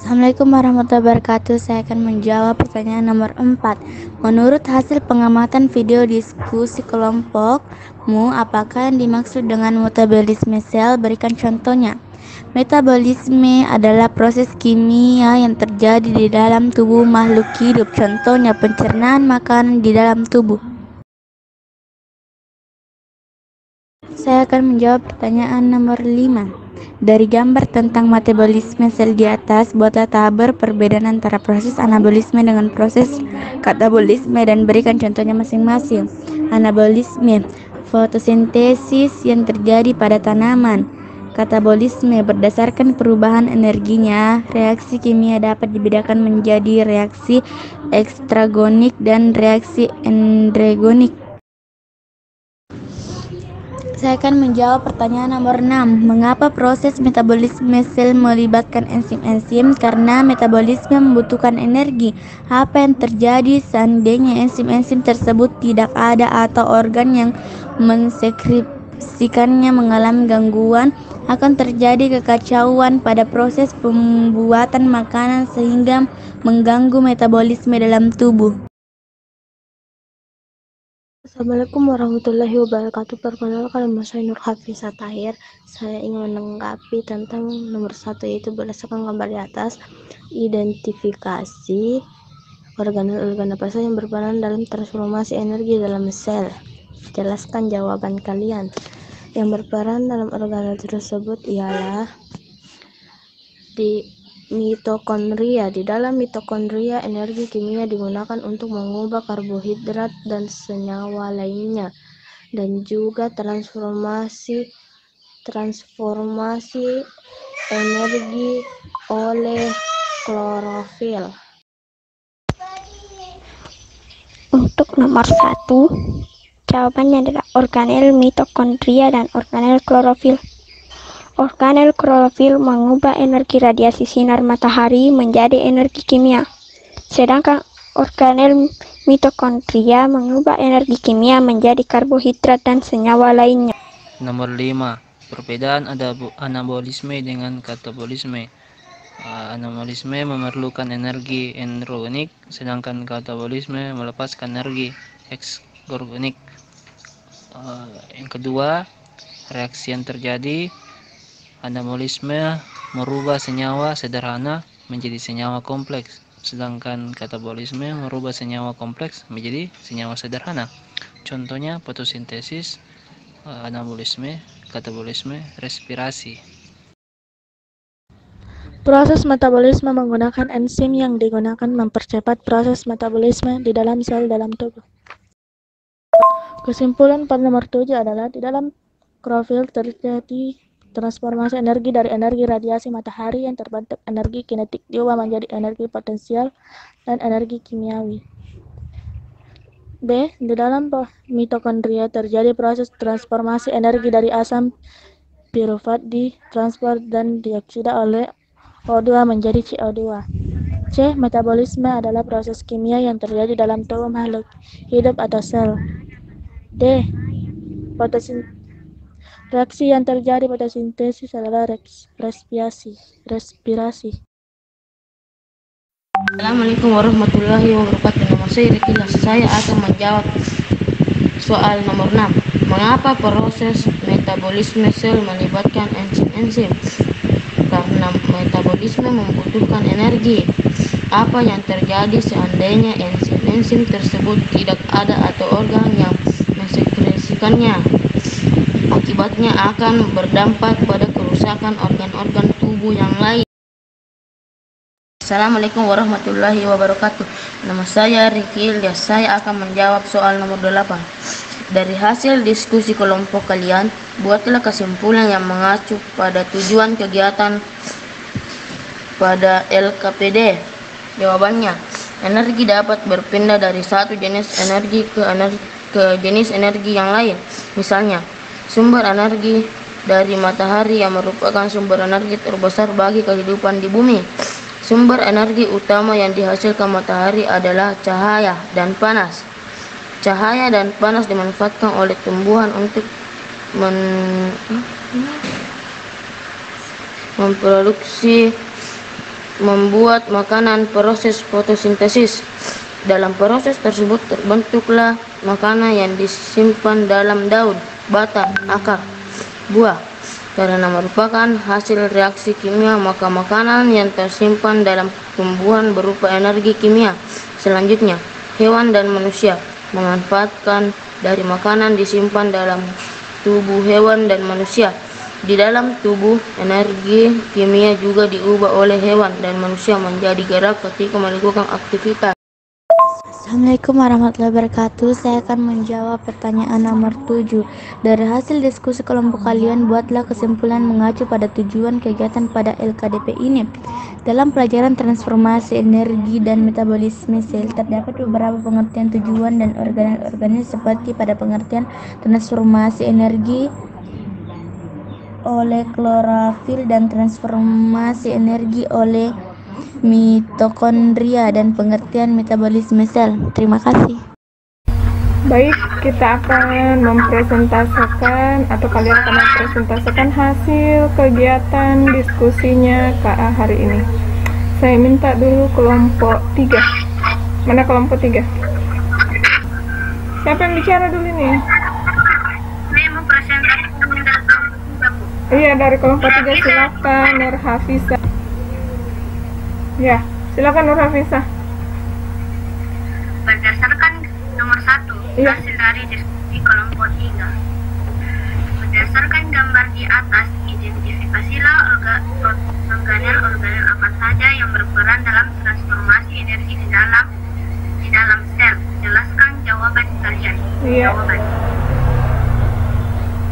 Assalamualaikum warahmatullahi wabarakatuh. Saya akan menjawab pertanyaan nomor 4. Menurut hasil pengamatan video diskusi kelompokmu, apakah yang dimaksud dengan metabolisme sel? Berikan contohnya. Metabolisme adalah proses kimia yang terjadi di dalam tubuh makhluk hidup. Contohnya pencernaan makanan di dalam tubuh. Saya akan menjawab pertanyaan nomor 5. Dari gambar tentang metabolisme sel di atas, buatlah tabel perbedaan antara proses anabolisme dengan proses katabolisme dan berikan contohnya masing-masing. Anabolisme, fotosintesis yang terjadi pada tanaman. Katabolisme, berdasarkan perubahan energinya, reaksi kimia dapat dibedakan menjadi reaksi ekstragonik dan reaksi endrogenik. Saya akan menjawab pertanyaan nomor 6. Mengapa proses metabolisme sel melibatkan enzim-enzim? Karena metabolisme membutuhkan energi. Apa yang terjadi seandainya enzim-enzim tersebut tidak ada atau organ yang mensekresikannya mengalami gangguan? Akan terjadi kekacauan pada proses pembuatan makanan sehingga mengganggu metabolisme dalam tubuh.
Assalamualaikum warahmatullahi wabarakatuh. Perkenalkan, nama saya Nur Hafizah Tahir. Saya ingin menanggapi tentang nomor 1, yaitu berdasarkan gambar di atas, identifikasi organel-organ apa saja yang berperan dalam transformasi energi dalam sel. Jelaskan jawaban kalian. Yang berperan dalam organel tersebut ialah di mitokondria. Di dalam mitokondria, energi kimia digunakan untuk mengubah karbohidrat dan senyawa lainnya, dan juga transformasi energi oleh klorofil.
Untuk nomor 1, jawabannya adalah organel mitokondria dan organel klorofil. Organel klorofil mengubah energi radiasi sinar matahari menjadi energi kimia, sedangkan organel mitokondria mengubah energi kimia menjadi karbohidrat dan senyawa lainnya.
Nomor 5. Perbedaan anabolisme dengan katabolisme. Anabolisme memerlukan energi endrogenik, sedangkan katabolisme melepaskan energi eksogenik. Yang kedua, reaksi yang terjadi, anabolisme merubah senyawa sederhana menjadi senyawa kompleks, sedangkan katabolisme merubah senyawa kompleks menjadi senyawa sederhana. Contohnya fotosintesis, anabolisme, katabolisme, respirasi.
Proses metabolisme menggunakan enzim yang digunakan mempercepat proses metabolisme di dalam sel dalam tubuh. Kesimpulan pada nomor 7 adalah di dalam klorofil terjadi transformasi energi dari energi radiasi matahari yang terbentuk energi kinetik diubah menjadi energi potensial dan energi kimiawi. B. Di dalam mitokondria terjadi proses transformasi energi dari asam pirufat ditransfer dan dioksida oleh O2 menjadi CO2. C. Metabolisme adalah proses kimia yang terjadi dalam tubuh makhluk hidup atau sel. D. Reaksi yang terjadi pada sintesis adalah respirasi.
Assalamualaikum warahmatullahi wabarakatuh. Nama saya Rikilas. Saya akan menjawab soal nomor 6. Mengapa proses metabolisme sel melibatkan enzim-enzim? Karena metabolisme membutuhkan energi. Apa yang terjadi seandainya enzim-enzim tersebut tidak ada atau organ yang mensekresikannya? Akibatnya akan berdampak pada kerusakan organ-organ tubuh yang lain. Assalamualaikum warahmatullahi wabarakatuh. Nama saya Riki Ilyas. Saya akan menjawab soal nomor 8. Dari hasil diskusi kelompok kalian, buatlah kesimpulan yang mengacu pada tujuan kegiatan pada LKPD. Jawabannya, Energi dapat berpindah dari satu jenis energi ke jenis energi yang lain. Misalnya, sumber energi dari matahari yang merupakan sumber energi terbesar bagi kehidupan di bumi. Sumber energi utama yang dihasilkan matahari adalah cahaya dan panas. Cahaya dan panas dimanfaatkan oleh tumbuhan untuk membuat makanan, proses fotosintesis. Dalam proses tersebut terbentuklah makanan yang disimpan dalam daun, batang, akar, buah. Karena merupakan hasil reaksi kimia, maka makanan yang tersimpan dalam tumbuhan berupa energi kimia. Selanjutnya, hewan dan manusia memanfaatkan dari makanan disimpan dalam tubuh hewan dan manusia. Di dalam tubuh, energi kimia juga diubah oleh hewan dan manusia menjadi gerak ketika melakukan aktivitas.
Assalamualaikum warahmatullahi wabarakatuh. Saya akan menjawab pertanyaan nomor 7. Dari hasil diskusi kelompok kalian, buatlah kesimpulan mengacu pada tujuan kegiatan pada LKDP ini. Dalam pelajaran transformasi energi dan metabolisme sel, terdapat beberapa pengertian tujuan dan organel-organel seperti pada pengertian transformasi energi oleh klorofil dan transformasi energi oleh mitokondria dan pengertian metabolisme sel. Terima kasih.
Baik, kita akan mempresentasikan atau kalian akan mempresentasikan hasil kegiatan diskusinya KA hari ini. Saya minta dulu kelompok 3. Mana kelompok 3? Siapa yang bicara dulu nih? Iya, dari kelompok 3 silakan Nur Hafizah. Ya, silakan Nur Hafizah.
Berdasarkan nomor 1,
Iya.
hasil dari diskusi kelompok 3. Berdasarkan gambar di atas, identifikasilah organel-organel apa saja yang berperan dalam transformasi energi di dalam sel. Jelaskan jawaban kalian.
Iya.
Jawaban.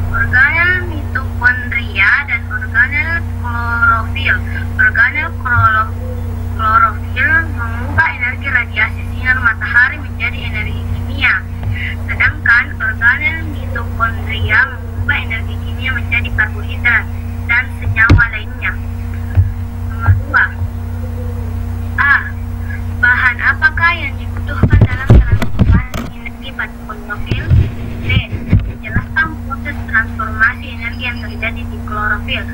Organel mitokondria dan organel klorofil. Organel klorofil mengubah energi radiasi sinar matahari menjadi energi kimia, sedangkan organel mitokondria mengubah energi kimia menjadi karbohidrat dan senyawa lainnya. Nomor 2. A. Bahan apakah yang dibutuhkan dalam transformasi energi pada klorofil? B. Jelaskan proses transformasi energi yang terjadi di klorofil.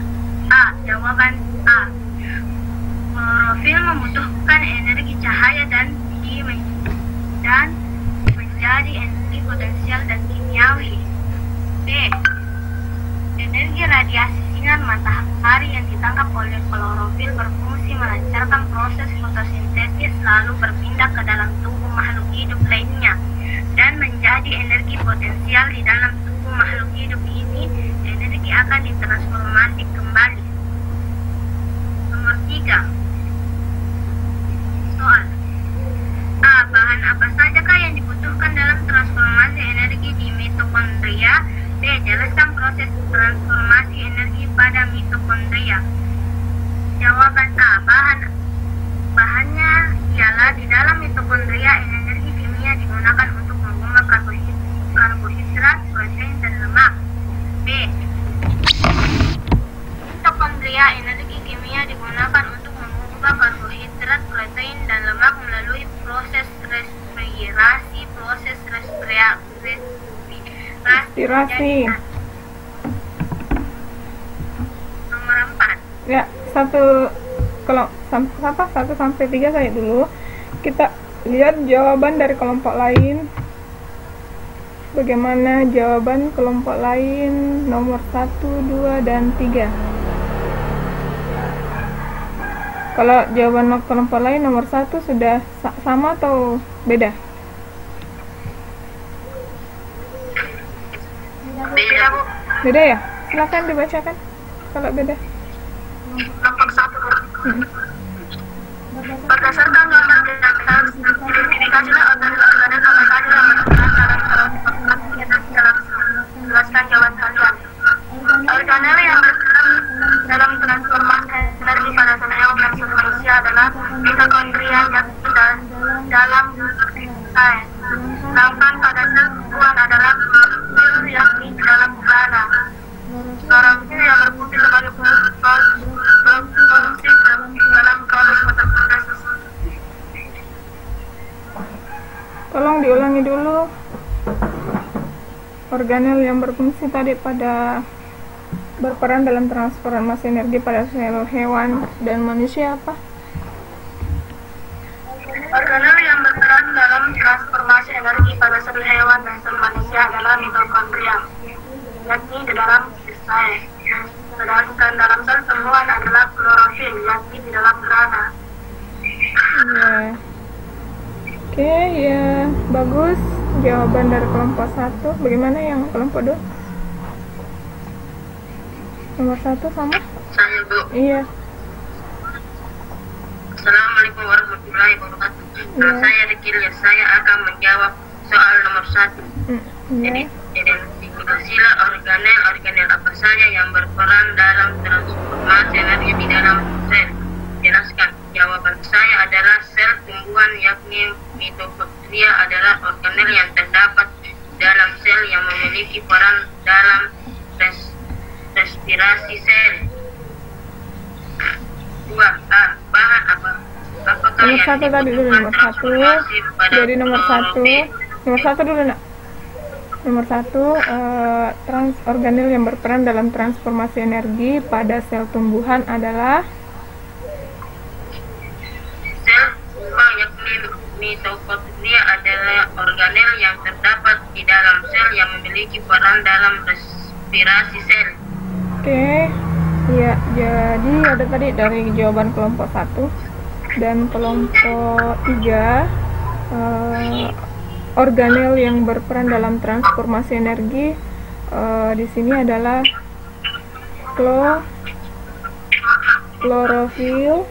A. Jawaban A. Klorofil membutuhkan energi cahaya dan menjadi energi potensial dan kimiawi. B. Energi radiasi sinar matahari yang ditangkap oleh klorofil berfungsi melancarkan proses fotosintesis lalu berpindah ke dalam tubuh makhluk hidup lainnya dan menjadi energi potensial di dalam tubuh makhluk hidup ini. Energi akan ditransformasi kembali. Nomor 3. Soal A. Bahan apa sajakah yang dibutuhkan dalam transformasi energi di mitokondria? B. Jelaskan proses transformasi energi pada mitokondria. Jawaban A. Bahannya ialah di dalam mitokondria energi kimia digunakan untuk mengubah karbohidrat, protein, dan lemak. B. Mitokondria energi kimia digunakan untuk mengubah karbohidrat, protein, dan lemak melalui proses respirasi. Nomor 4.
Ya, 1 sampai 3 saya dulu. Kita lihat jawaban dari kelompok lain. Bagaimana jawaban kelompok lain nomor 1, 2, dan 3? Kalau jawaban kelompok lain nomor 1 sudah sama atau beda?
Beda, Bu.
Beda ya? Silakan dibacakan kalau beda.
Kelompok 1. Berdasarkan gambar di atas, identifikasilah organel-organel apa saja yang berperan dalam transformasi energi dalam sel. Jelaskan jawaban kalian. Organel yang berperan dalam transformasi energi pada senyawa dan sel manusia adalah mitokondria dan
Tolong diulangi dulu organel yang berfungsi tadi pada berperan dalam transformasi energi pada sel hewan dan manusia apa?
Organel yang berperan dalam transformasi energi pada sel hewan dan sel manusia adalah mitokondria, yakni di dalam sistae. Sedangkan dalam sel tumbuhan adalah klorofil, yakni di dalam grana.
Ya. Oke, ya bagus jawaban dari kelompok 1. Bagaimana yang kelompok 2? Nomor 1 sama?
Saya, Bu.
Iya.
Assalamualaikum warahmatullahi wabarakatuh.
Ya.
Saya Rikilia. Saya akan menjawab soal nomor 1.
Ya.
Identifikasilah organel apa saja yang berperan dalam transformasi energi di dalam sel. Jelaskan. Jawaban saya adalah sel tumbuhan, yakni mitokondria adalah organel yang terdapat dalam sel yang memiliki peran dalam respirasi sel. 2. Bahan apa? Apakah
Nomor
yang
1 tadi dulu, nomor 1.
transformasi pada
Jadi nomor 1.
klorofil?
Nomor 1 dulu, Nak. Nomor 1, organel yang berperan dalam transformasi energi pada sel tumbuhan adalah
Sel tumbuhan, yakni mitokondria adalah organel yang terdapat di dalam sel yang memiliki peran dalam respirasi sel.
Oke. Ya, jadi ada tadi dari jawaban kelompok 1 dan kelompok 3, organel yang berperan dalam transformasi energi di sini adalah klorofil,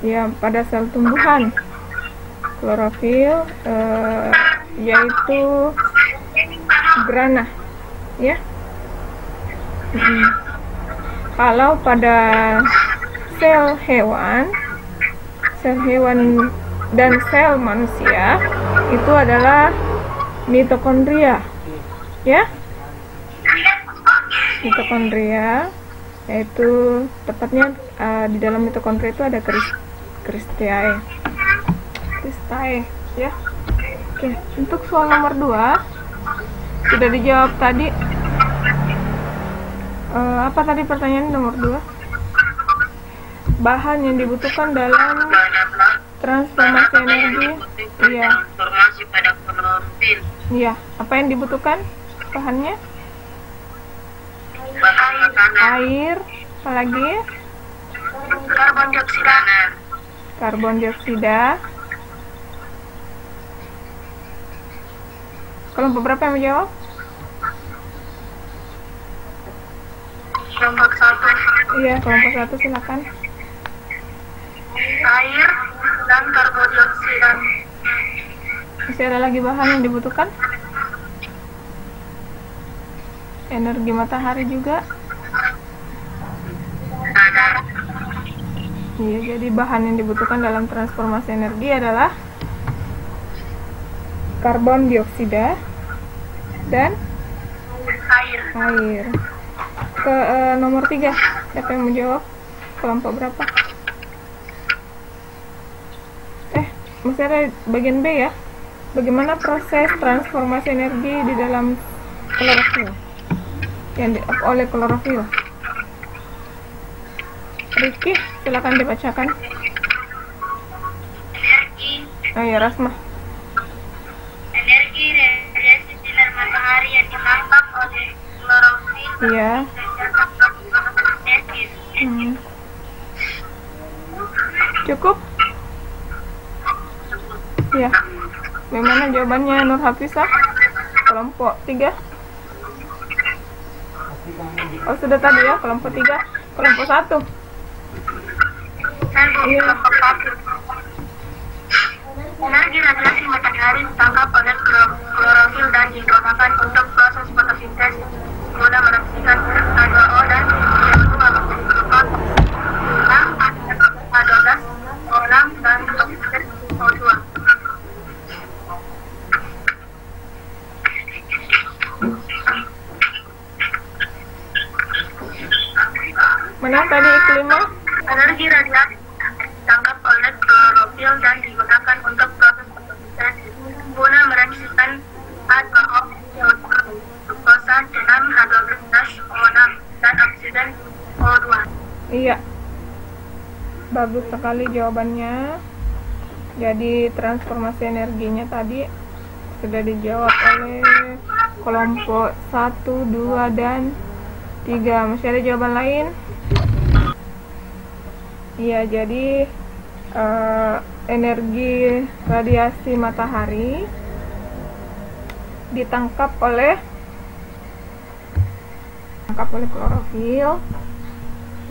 ya, pada sel tumbuhan. Klorofil yaitu grana, ya. Kalau pada sel hewan dan sel manusia itu adalah mitokondria, ya. Mitokondria yaitu tepatnya di dalam mitokondria itu ada kristae, ya. Oke, untuk soal nomor 2 sudah dijawab tadi. Apa tadi pertanyaan nomor 2? Bahan yang dibutuhkan dalam transformasi energi. Iya.
Transformasi pada klorofil.
Iya. Apa yang dibutuhkan bahannya?
Bahan makanan.
Air. Apa lagi?
Karbon dioksida.
Karbon dioksida. Kelompok berapa yang menjawab?
Kelompok 1.
Iya, kelompok 1 silakan.
Air dan karbon dioksida.
Masih ada lagi bahan yang dibutuhkan? Energi matahari juga. Iya, jadi bahan yang dibutuhkan dalam transformasi energi adalah karbon dioksida dan air. Ke nomor 3, siapa yang menjawab? Kelompok berapa? Masih ada bagian B, ya. Bagaimana proses transformasi energi di dalam klorofil yang oleh klorofil? Riki, silakan dibacakan. Ya, Rasma.
Energi radiasi sinar matahari yang ditangkap oleh klorofil.
Iya. Cukup? Ya. Bagaimana jawabannya Nur Hafizah? Kelompok 3. Oh, sudah tadi ya, kelompok 3. Kelompok 1. Iya.
Energi radiasi matahari ditangkap oleh klorofil dan digunakan untuk proses fotosintesis guna merangsangkan H2O dan CO2 menjadi glukosa, H12, O6 dan oksida O2.
Mana tadi kelima?
Energi radiasi ditangkap oleh klorofil dan digunakan untuk
glukosa C6H12O6 dan oksigen O2.
Iya, bagus sekali jawabannya. Jadi transformasi energinya tadi sudah dijawab oleh kelompok 1, 2, dan 3. Masih ada jawaban lain? Iya, jadi energi radiasi matahari ditangkap oleh klorofil.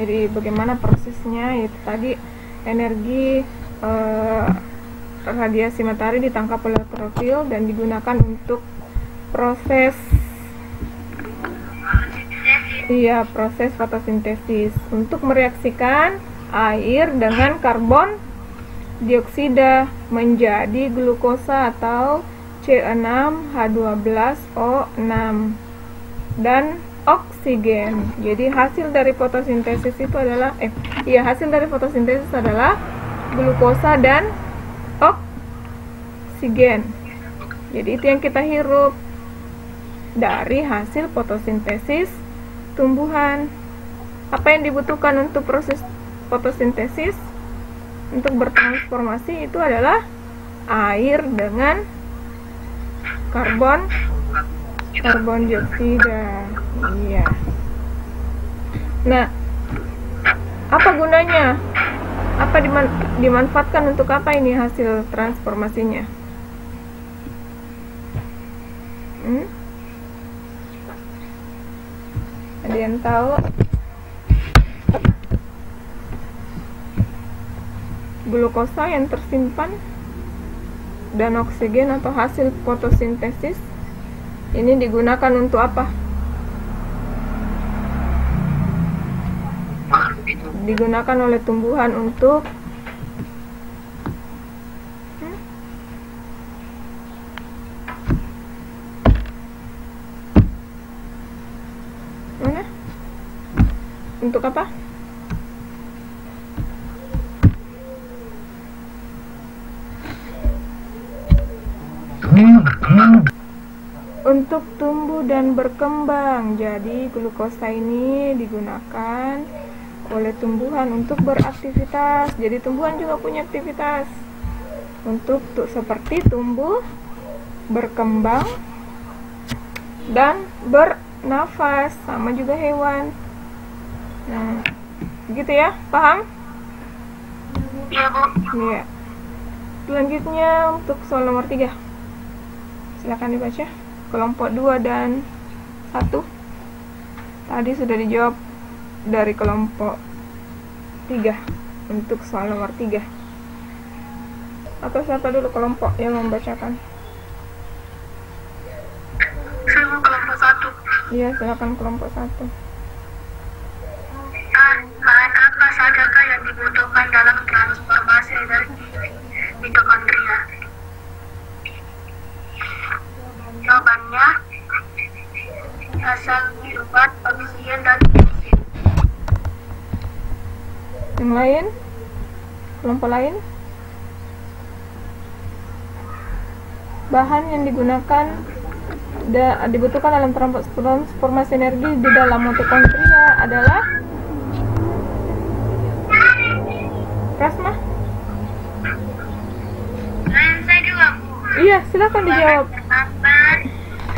Jadi bagaimana prosesnya? Itu tadi energi radiasi matahari ditangkap oleh klorofil dan digunakan untuk proses fotosintesis untuk mereaksikan air dengan karbon dioksida menjadi glukosa atau C6H12O6 dan oksigen. Jadi hasil dari fotosintesis itu adalah glukosa dan oksigen. Jadi itu yang kita hirup dari hasil fotosintesis tumbuhan. Apa yang dibutuhkan untuk proses fotosintesis untuk bertransformasi itu adalah air dengan karbon dioksida. Iya. Nah, apa gunanya? Apa dimanfaatkan untuk apa ini hasil transformasinya? Ada yang tahu? Glukosa yang tersimpan dan oksigen atau hasil fotosintesis ini digunakan untuk apa? Digunakan oleh tumbuhan untuk mana? Untuk apa? Untuk tumbuh dan berkembang. Jadi glukosa ini digunakan oleh tumbuhan untuk beraktivitas. Jadi tumbuhan juga punya aktivitas untuk seperti tumbuh, berkembang, dan bernafas, sama juga hewan. Nah, begitu ya, paham?
Iya, Bu.
Iya. Selanjutnya untuk soal nomor 3. Silakan dibaca. Kelompok 2 dan 1 tadi sudah dijawab dari kelompok 3 untuk soal nomor 3. Atau siapa dulu kelompok yang membacakan?
Saya kelompok 1.
Iya, silakan kelompok 1.
Bahan apa sajakah yang dibutuhkan dalam transformasi energi mitokondria? Jawabannya asal hirupan, oksigen, dan bensin.
Yang lain? Kelompok lain? Bahan yang digunakan dibutuhkan dalam transformasi energi di dalam mitokondria adalah plasma.
Saya juga, Bu.
Iya, silakan dijawab.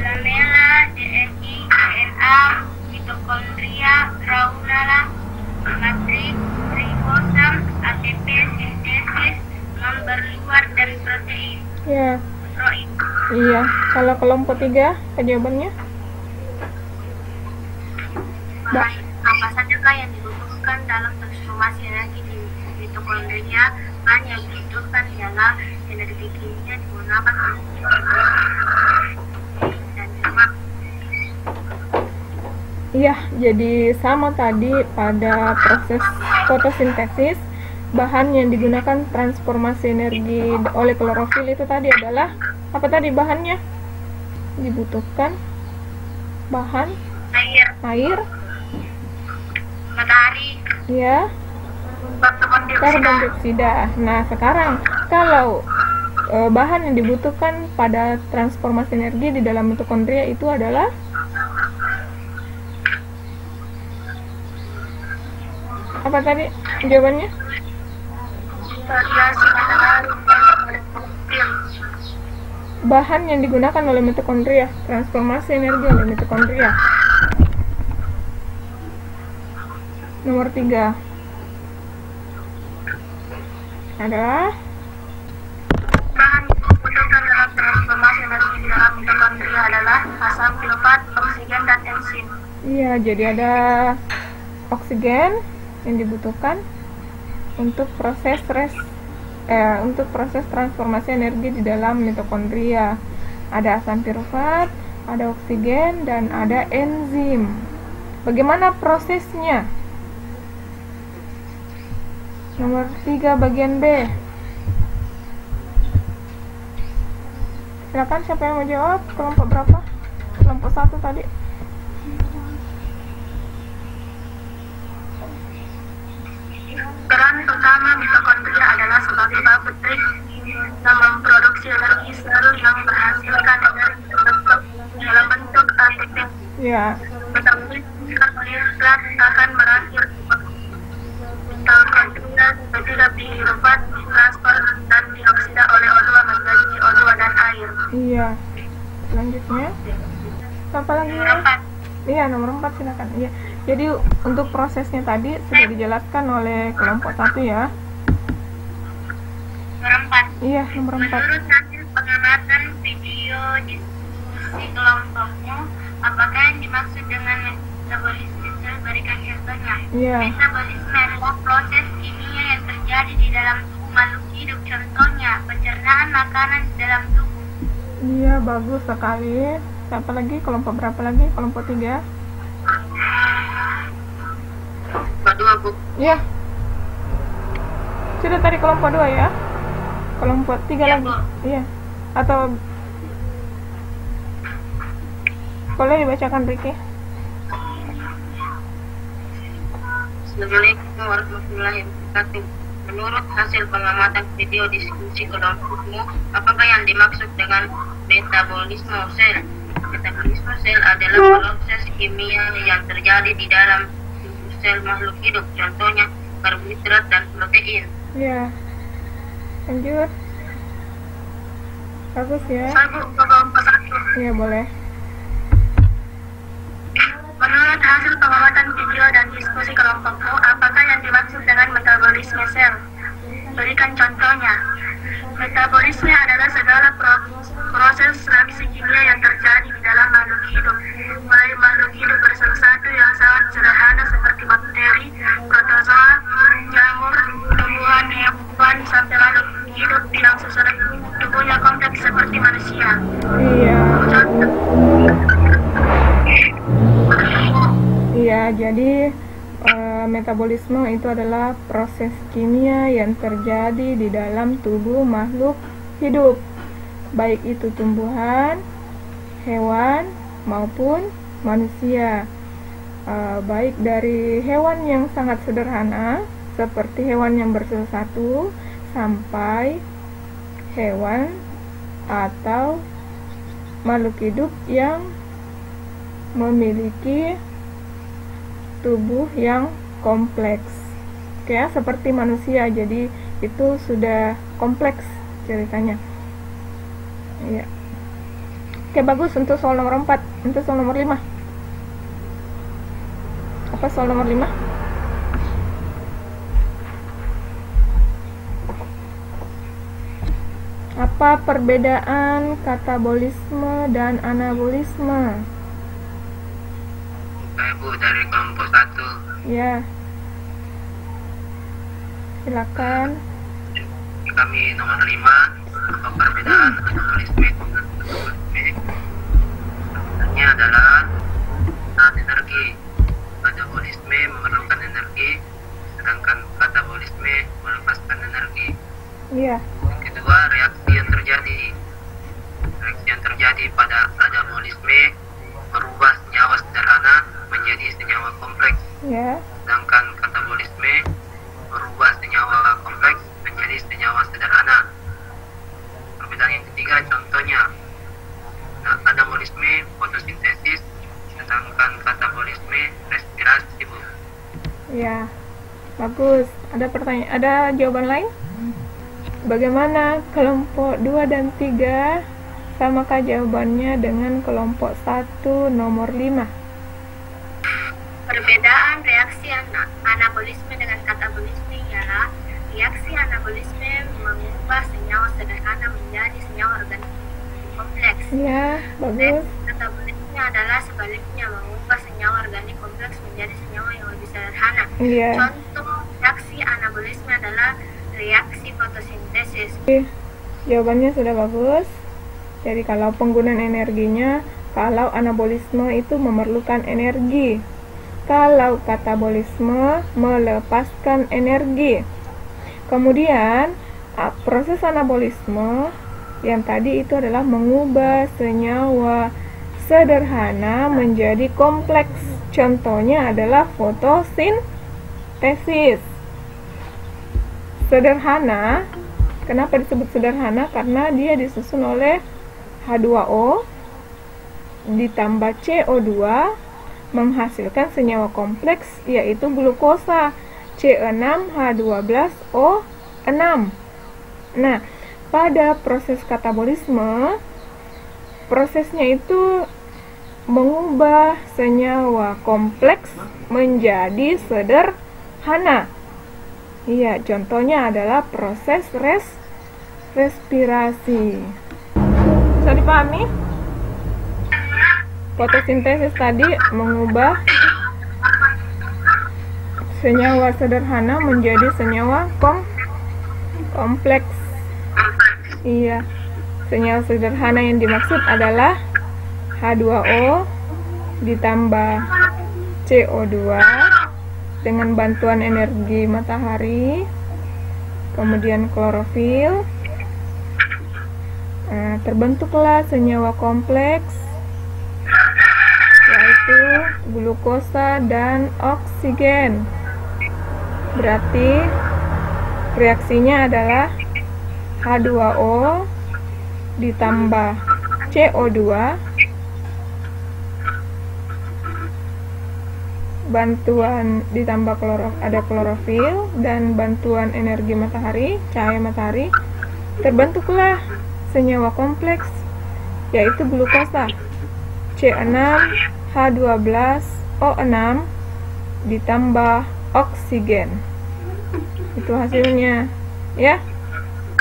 Lamela, DNI, DNA, mitokondria, granular, matrik, ribosom, ATP, sintesis, member luar, dan protein.
Ya. Iya. Kalau kelompok 3, apa jawabannya?
Bahan apa sajakah yang dibutuhkan dalam transformasi energi di mitokondria? Bahan yang dibutuhkan ialah energi kimia digunakan untuk dan lemak.
Iya, jadi sama tadi pada proses fotosintesis, bahan yang digunakan transformasi energi oleh klorofil itu tadi adalah apa tadi bahannya? Dibutuhkan bahan air,
matahari,
ya, karbon dioksida. Nah, sekarang kalau bahan yang dibutuhkan pada transformasi energi di dalam mitokondria itu adalah Apa tadi jawabannya?
Radiasi matahari klorofil.
Bahan yang digunakan oleh mitokondria, transformasi energi oleh mitokondria. Nomor 3 adalah
Bahan yang dibutuhkan dalam transformasi energi di dalam mitokondria adalah asam sulfat, oksigen, dan enzim.
iya, jadi ada oksigen yang dibutuhkan untuk proses transformasi energi di dalam mitokondria. Ada asam pirufat, ada oksigen, dan ada enzim. Bagaimana prosesnya? Nomor 3 bagian B. Silakan, siapa yang mau jawab? Kelompok berapa? Kelompok 1 tadi.
Peran utama mitokondria adalah sebagai pabrik yang memproduksi energi sel yang menghasilkan energi dalam bentuk ATP.
Ya,
Metabolisme karbohidrat akan berakhir mitokondria ketika pirufat ditransfer dan dioksida oleh O2 menjadi CO2 dan air.
iya. Selanjutnya, apa lagi? Iya, nomor 4 silakan. Iya. Jadi untuk prosesnya tadi sudah dijelaskan oleh kelompok 1 ya.
Nomor 4.
Iya, nomor 4.
Menurut hasil pengamatan video diskusi kelompokmu, apakah yang dimaksud dengan metabolisme sel? Berikan contohnya.
Iya.
Metabolisme adalah proses kimia yang terjadi di dalam tubuh makhluk hidup. Contohnya, pencernaan makanan di dalam tubuh.
Iya, bagus sekali. Siapa lagi? Kelompok berapa lagi? Kelompok 3.
Kedua, Bu.
Iya. Sudah tadi kelompok 2 ya. Kelompok 3
Iya,
lagi.
Bu.
Iya. Atau boleh dibacakan Ricky?
Assalamualaikum warahmatullahi wabarakatuh. Menurut hasil pengamatan video diskusi kelompokmu, apakah yang dimaksud dengan metabolisme sel? Metabolisme sel adalah proses kimia yang terjadi di dalam tubuh sel makhluk hidup, contohnya karbohidrat dan protein.
Iya. Lanjut. Bagus ya.
Saya kelompok 1.
Iya, boleh.
Menurut hasil pengamatan video dan diskusi kelompokmu, apakah yang dimaksud dengan metabolisme sel? Berikan contohnya. Metabolisme adalah segala proses reaksi kimia yang terjadi di dalam makhluk hidup, mulai makhluk hidup bersesuatu yang sangat sederhana seperti bakteri, protozoa, jamur, tumbuhan, hewan, sampai makhluk hidup yang sesuatu tubuhnya kompleks seperti manusia.
Iya.
Contoh.
Iya, jadi metabolisme itu adalah proses kimia yang terjadi di dalam tubuh makhluk hidup, baik itu tumbuhan, hewan, maupun manusia. Baik dari hewan yang sangat sederhana, seperti hewan yang bersatu, sampai hewan atau makhluk hidup yang memiliki tubuh yang kompleks, kayak seperti manusia. Jadi itu sudah kompleks ceritanya. Iya. Oke, bagus untuk soal nomor 4. Untuk soal nomor 5. Apa soal nomor 5? Apa perbedaan katabolisme dan anabolisme?
Bu, dari kelompok 1.
Ya. Silakan.
Kami nomor 5. Apa perbedaan anabolisme dengan katabolisme? Perbedaannya adalah energi. Anabolisme memerlukan energi, sedangkan katabolisme melepaskan energi.
Iya.
Yang kedua, reaksi yang terjadi. Reaksi yang terjadi pada anabolisme merubah senyawa sederhana menjadi senyawa kompleks.
Ya.
Sedangkan katabolisme merubah senyawa kompleks menjadi senyawa sederhana. Perbedaan yang ketiga, contohnya, anabolisme fotosintesis, sedangkan katabolisme respirasi, Bu.
Ya. Bagus. Ada pertanyaan, ada jawaban lain? Bagaimana kelompok 2 dan 3? Samakah jawabannya dengan kelompok 1 nomor 5?
Perbedaan reaksi anabolisme dengan katabolisme ialah reaksi anabolisme mengubah senyawa sederhana menjadi senyawa organik kompleks.
Ya, bagus.
Katabolisme adalah sebaliknya, mengubah senyawa organik kompleks menjadi senyawa yang lebih sederhana.
Iya.
Contoh reaksi anabolisme adalah reaksi fotosintesis.
Jawabannya sudah bagus. Jadi kalau penggunaan energinya, kalau anabolisme itu memerlukan energi, kalau katabolisme melepaskan energi. Kemudian proses anabolisme yang tadi itu adalah mengubah senyawa sederhana menjadi kompleks. Contohnya adalah fotosintesis. Sederhana, kenapa disebut sederhana? Karena dia disusun oleh H2O ditambah CO2 menghasilkan senyawa kompleks yaitu glukosa C6H12O6. Nah, pada proses katabolisme, prosesnya itu mengubah senyawa kompleks menjadi sederhana. Iya, contohnya adalah proses respirasi. Bisa dipahami? Fotosintesis tadi mengubah senyawa sederhana menjadi senyawa kompleks. Iya, senyawa sederhana yang dimaksud adalah H2O ditambah CO2 dengan bantuan energi matahari, kemudian klorofil. Terbentuklah senyawa kompleks yaitu glukosa dan oksigen. Berarti reaksinya adalah H2O ditambah CO2 bantuan ditambah ada klorofil dan bantuan energi matahari, cahaya matahari, terbentuklah senyawa kompleks yaitu glukosa C6H12O6 ditambah oksigen. Itu hasilnya, ya.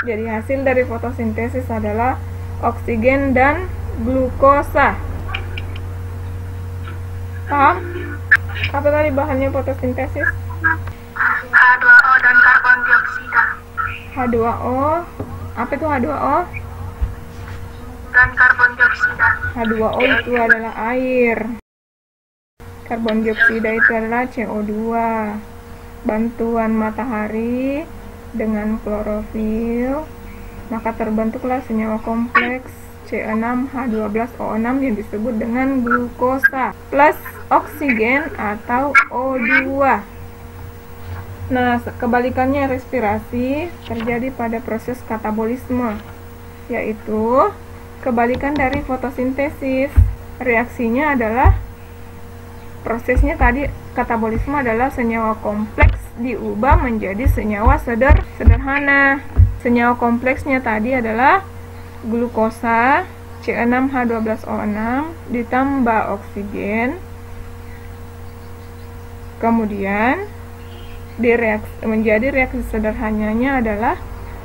Jadi hasil dari fotosintesis adalah oksigen dan glukosa. Paham? Apa tadi bahannya fotosintesis?
H2O dan karbon dioksida.
H2O. Apa itu H2O?
Dan karbon dioksida.
H2O itu adalah air. Karbon dioksida itu adalah CO2. Bantuan matahari dengan klorofil, maka terbentuklah senyawa kompleks C6H12O6 yang disebut dengan glukosa plus oksigen atau O2. Nah, kebalikannya respirasi terjadi pada proses katabolisme, yaitu kebalikan dari fotosintesis. Reaksinya adalah prosesnya tadi katabolisme adalah senyawa kompleks diubah menjadi senyawa sederhana. Senyawa kompleksnya tadi adalah glukosa C6H12O6 ditambah oksigen. Kemudian menjadi reaksi sederhananya adalah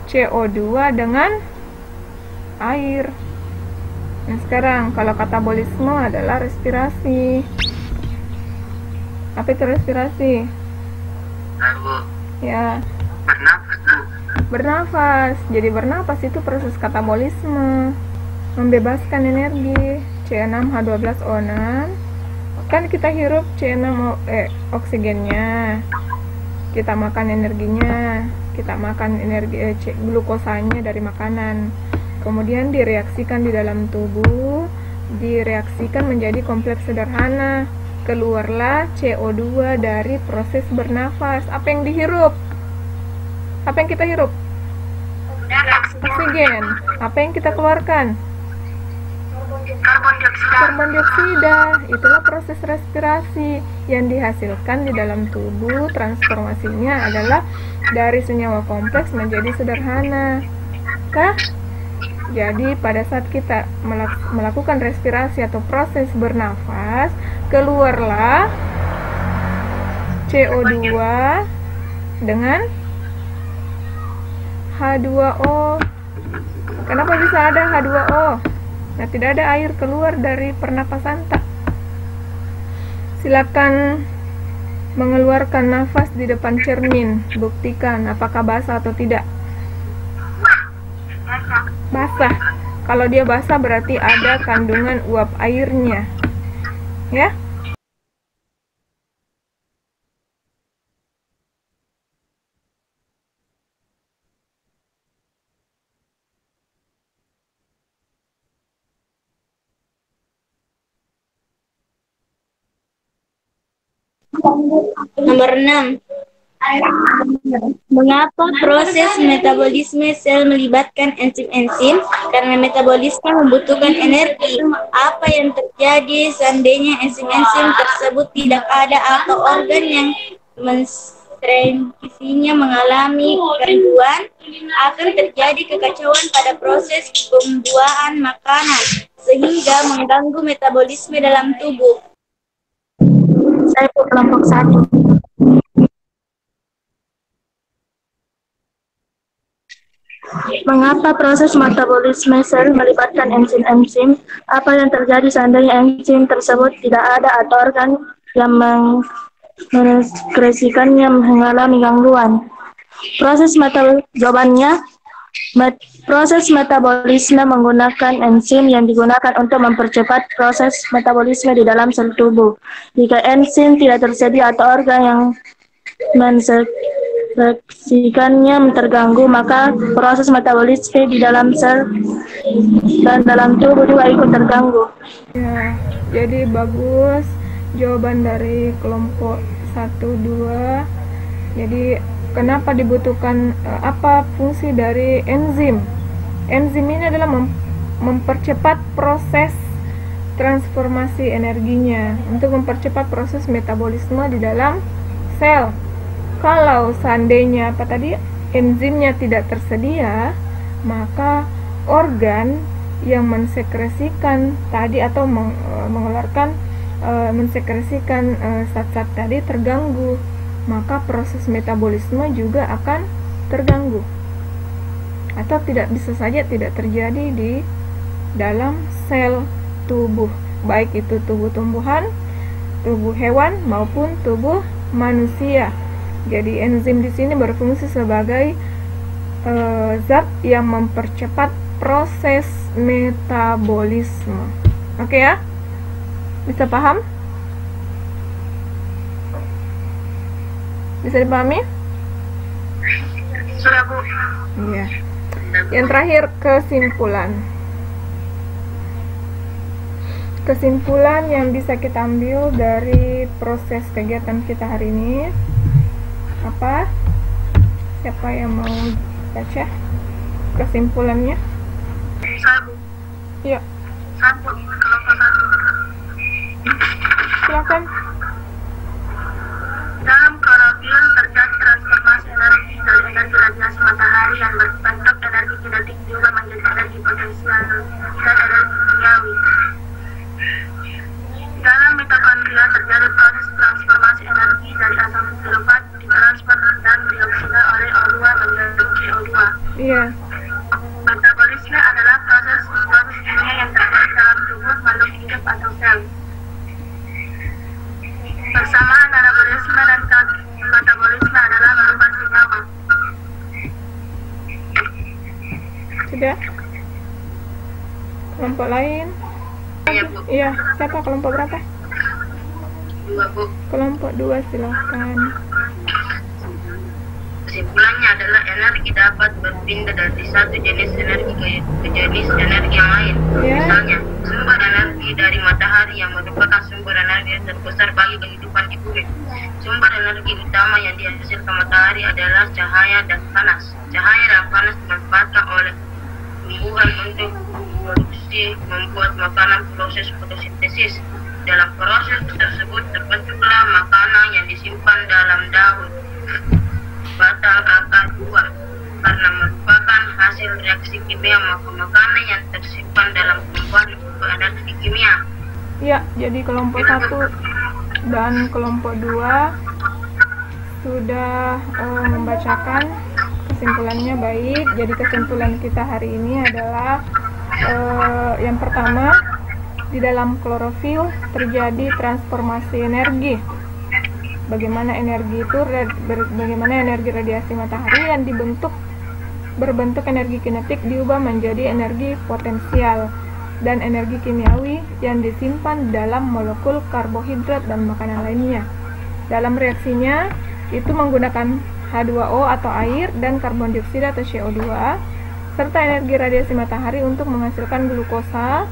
CO2 dengan air. Nah, sekarang kalau katabolisme adalah respirasi. Apa itu respirasi? Ya, bernafas. Jadi bernafas itu proses katabolisme, membebaskan energi C6H12O6. Kan kita hirup oksigennya, kita makan energinya, kita makan energi glukosanya dari makanan. Kemudian direaksikan di dalam tubuh, direaksikan menjadi kompleks sederhana. Keluarlah CO2 dari proses bernafas. Apa yang dihirup? Apa yang kita hirup? Oksigen. Apa yang kita keluarkan? Karbon dioksida. Itulah proses respirasi yang dihasilkan di dalam tubuh. Transformasinya adalah dari senyawa kompleks menjadi sederhana. Jadi pada saat kita melakukan respirasi atau proses bernafas, keluarlah CO2 dengan H2O. Kenapa bisa ada H2O? Nah, tidak ada air keluar dari pernapasan tak. Silakan mengeluarkan nafas di depan cermin. Buktikan apakah basah atau tidak. Basah. Kalau dia basah berarti ada kandungan uap airnya. Ya.
Nomor 6. Mengapa proses metabolisme sel melibatkan enzim-enzim? Karena metabolisme membutuhkan energi. Apa yang terjadi seandainya enzim-enzim tersebut tidak ada atau organ yang mensekresinya mengalami gangguan? Akan terjadi kekacauan pada proses pembuahan makanan sehingga mengganggu metabolisme dalam tubuh. Saya kelompok 1. Mengapa proses metabolisme sel melibatkan enzim-enzim? Apa yang terjadi seandainya enzim tersebut tidak ada atau organ yang mensekresikannya mengalami gangguan? Proses metabolisme menggunakan enzim yang digunakan untuk mempercepat proses metabolisme di dalam sel tubuh. Jika enzim tidak tersedia atau organ yang mensekresikannya terganggu, maka proses metabolisme di dalam sel dan dalam tubuh juga ikut terganggu.
Ya, jadi bagus jawaban dari kelompok 1, 2. Jadi kenapa dibutuhkan, apa fungsi dari enzim? Enzim ini adalah mempercepat proses transformasi energinya, untuk mempercepat proses metabolisme di dalam sel. Kalau seandainya enzimnya tidak tersedia, maka organ yang mensekresikan tadi atau mengeluarkan mensekresikan zat-zat tadi terganggu, maka proses metabolisme juga akan terganggu atau bisa saja tidak terjadi di dalam sel tubuh, baik itu tubuh tumbuhan, tubuh hewan maupun tubuh manusia. Jadi enzim di sini berfungsi sebagai zat yang mempercepat proses metabolisme. Oke ya? Bisa paham? Bisa dipahami?
Sudah, Bu.
Iya. Yang terakhir, kesimpulan. Kesimpulan yang bisa kita ambil dari proses kegiatan kita hari ini apa? Siapa yang mau baca kesimpulannya?
Saya, Bu.
Iya.
Saya, Bu. Kelompok 1.
Silakan.
Dalam klorofil terjadi transformasi energi dari energi radiasi matahari yang berbentuk energi kinetik juga menjadi energi potensial dan energi kimiawi. Dalam mitokondria terjadi proses transformasi energi dari asam sulfat ditransfer dan dioksida oleh O2 menjadi CO2.
Iya.
Metabolisme adalah proses kimia yang terjadi dalam tubuh makhluk hidup atau sel. Persamaan anabolisme dan katabolisme adalah merupakan senyawa.
Sudah? Kelompok lain?
Iya, Bu.
Iya. Siapa kelompok berapa?
2, Bu.
Kelompok 2, silakan.
Kesimpulannya adalah energi dapat berpindah dari satu jenis energi ke jenis energi yang lain.
Ya.
Misalnya, sumber energi dari matahari yang merupakan sumber energi terbesar bagi kehidupan di bumi. Sumber energi utama yang dihasilkan matahari adalah cahaya dan panas. Cahaya dan panas dimanfaatkan oleh tumbuhan untuk produksi membuat makanan proses fotosintesis. Dalam proses tersebut terbentuklah makanan yang disimpan dalam daun, batang, akar, buah. Karena merupakan hasil reaksi kimia, maka makanan yang tersimpan dalam tumbuhan energi kimia.
Ya, jadi kelompok 1 dan kelompok 2 sudah membacakan kesimpulannya baik. Jadi kesimpulan kita hari ini adalah yang pertama, di dalam klorofil terjadi transformasi energi. Bagaimana energi itu, bagaimana energi radiasi matahari yang berbentuk energi kinetik diubah menjadi energi potensial dan energi kimiawi yang disimpan dalam molekul karbohidrat dan makanan lainnya. Dalam reaksinya itu menggunakan H2O atau air dan karbon dioksida atau CO2 serta energi radiasi matahari untuk menghasilkan glukosa,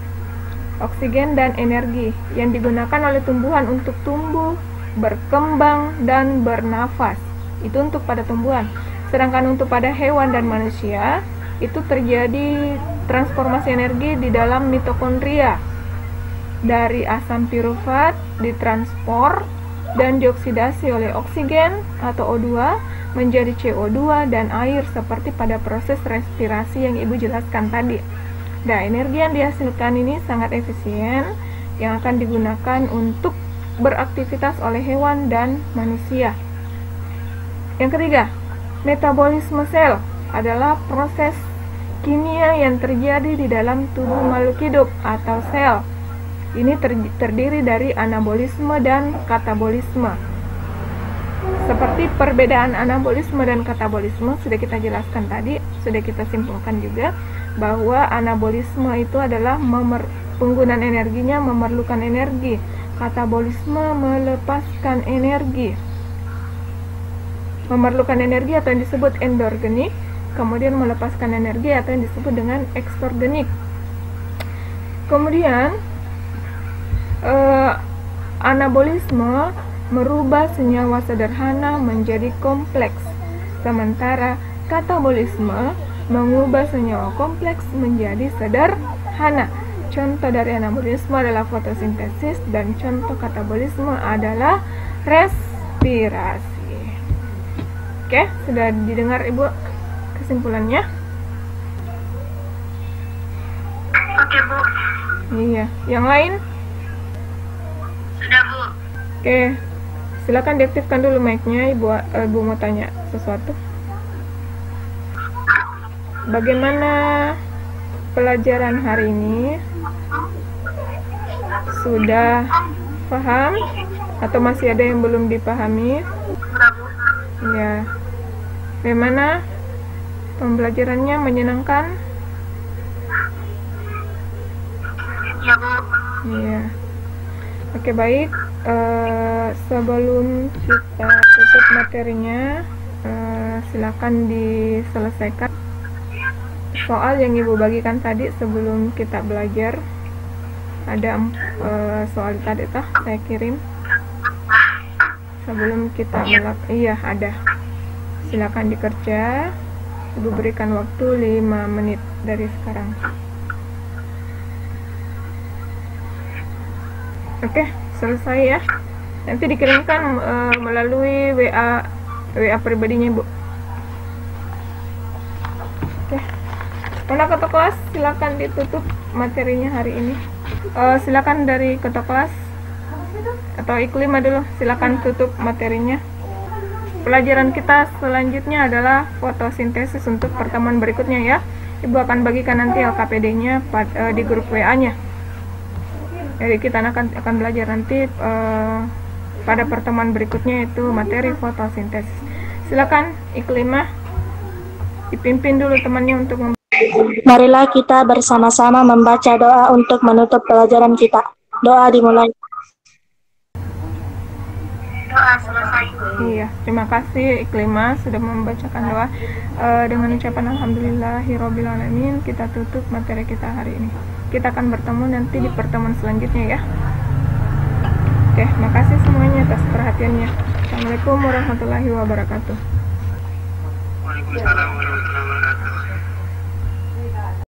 oksigen, dan energi yang digunakan oleh tumbuhan untuk tumbuh, berkembang, dan bernafas. Itu untuk pada tumbuhan. Sedangkan untuk pada hewan dan manusia, itu terjadi transformasi energi di dalam mitokondria. Dari asam pirufat ditransport dan dioksidasi oleh oksigen atau O2 menjadi CO2 dan air seperti pada proses respirasi yang Ibu jelaskan tadi. Nah, energi yang dihasilkan ini sangat efisien yang akan digunakan untuk beraktivitas oleh hewan dan manusia. Yang ketiga, metabolisme sel adalah proses kimia yang terjadi di dalam tubuh makhluk hidup atau sel. Ini terdiri dari anabolisme dan katabolisme. Seperti perbedaan anabolisme dan katabolisme sudah kita jelaskan tadi, sudah kita simpulkan juga bahwa anabolisme itu adalah penggunaan energinya memerlukan energi. Katabolisme melepaskan energi. Memerlukan energi atau yang disebut endogenik, kemudian melepaskan energi atau yang disebut dengan eksogenik. Kemudian anabolisme merubah senyawa sederhana menjadi kompleks, sementara katabolisme mengubah senyawa kompleks menjadi sederhana. Contoh dari anabolisme adalah fotosintesis dan contoh katabolisme adalah respirasi. Oke, sudah didengar Ibu kesimpulannya?
Oke, Bu.
Iya, yang lain?
Sudah, Bu.
Oke, silakan diaktifkan dulu mic-nya. Ibu mau tanya sesuatu. Bagaimana pelajaran hari ini? Sudah paham atau masih ada yang belum dipahami? Ya. Bagaimana pembelajarannya, menyenangkan?
Ya, Bu.
Iya. Oke, baik. Sebelum kita tutup materinya, silakan diselesaikan soal yang Ibu bagikan tadi sebelum kita belajar. Ada soal tadi saya kirim sebelum kita iya ada. Silakan dikerja. Ibu berikan waktu 5 menit dari sekarang. Oke, selesai ya. Nanti dikirimkan melalui WA pribadinya Ibu. Oke. Mana ketua kelas, silakan ditutup materinya hari ini. Silakan dari ketua kelas atau Iklima dulu, silakan tutup materinya. Pelajaran kita selanjutnya adalah fotosintesis untuk pertemuan berikutnya ya. Ibu akan bagikan nanti LKPD-nya di grup WA-nya. Jadi kita akan belajar nanti pada pertemuan berikutnya yaitu materi fotosintesis. Silakan Iklima dipimpin dulu temannya untuk
Marilah kita bersama-sama membaca doa untuk menutup pelajaran kita. Doa dimulai.
Doa selesai.
Iya, terima kasih Iklima sudah membacakan doa. Dengan ucapan alhamdulillahirabbil alamin, kita tutup materi kita hari ini. Kita akan bertemu nanti di pertemuan selanjutnya ya. Oke, makasih semuanya atas perhatiannya. Assalamualaikum warahmatullahi wabarakatuh.
Waalaikumsalam warahmatullahi wabarakatuh.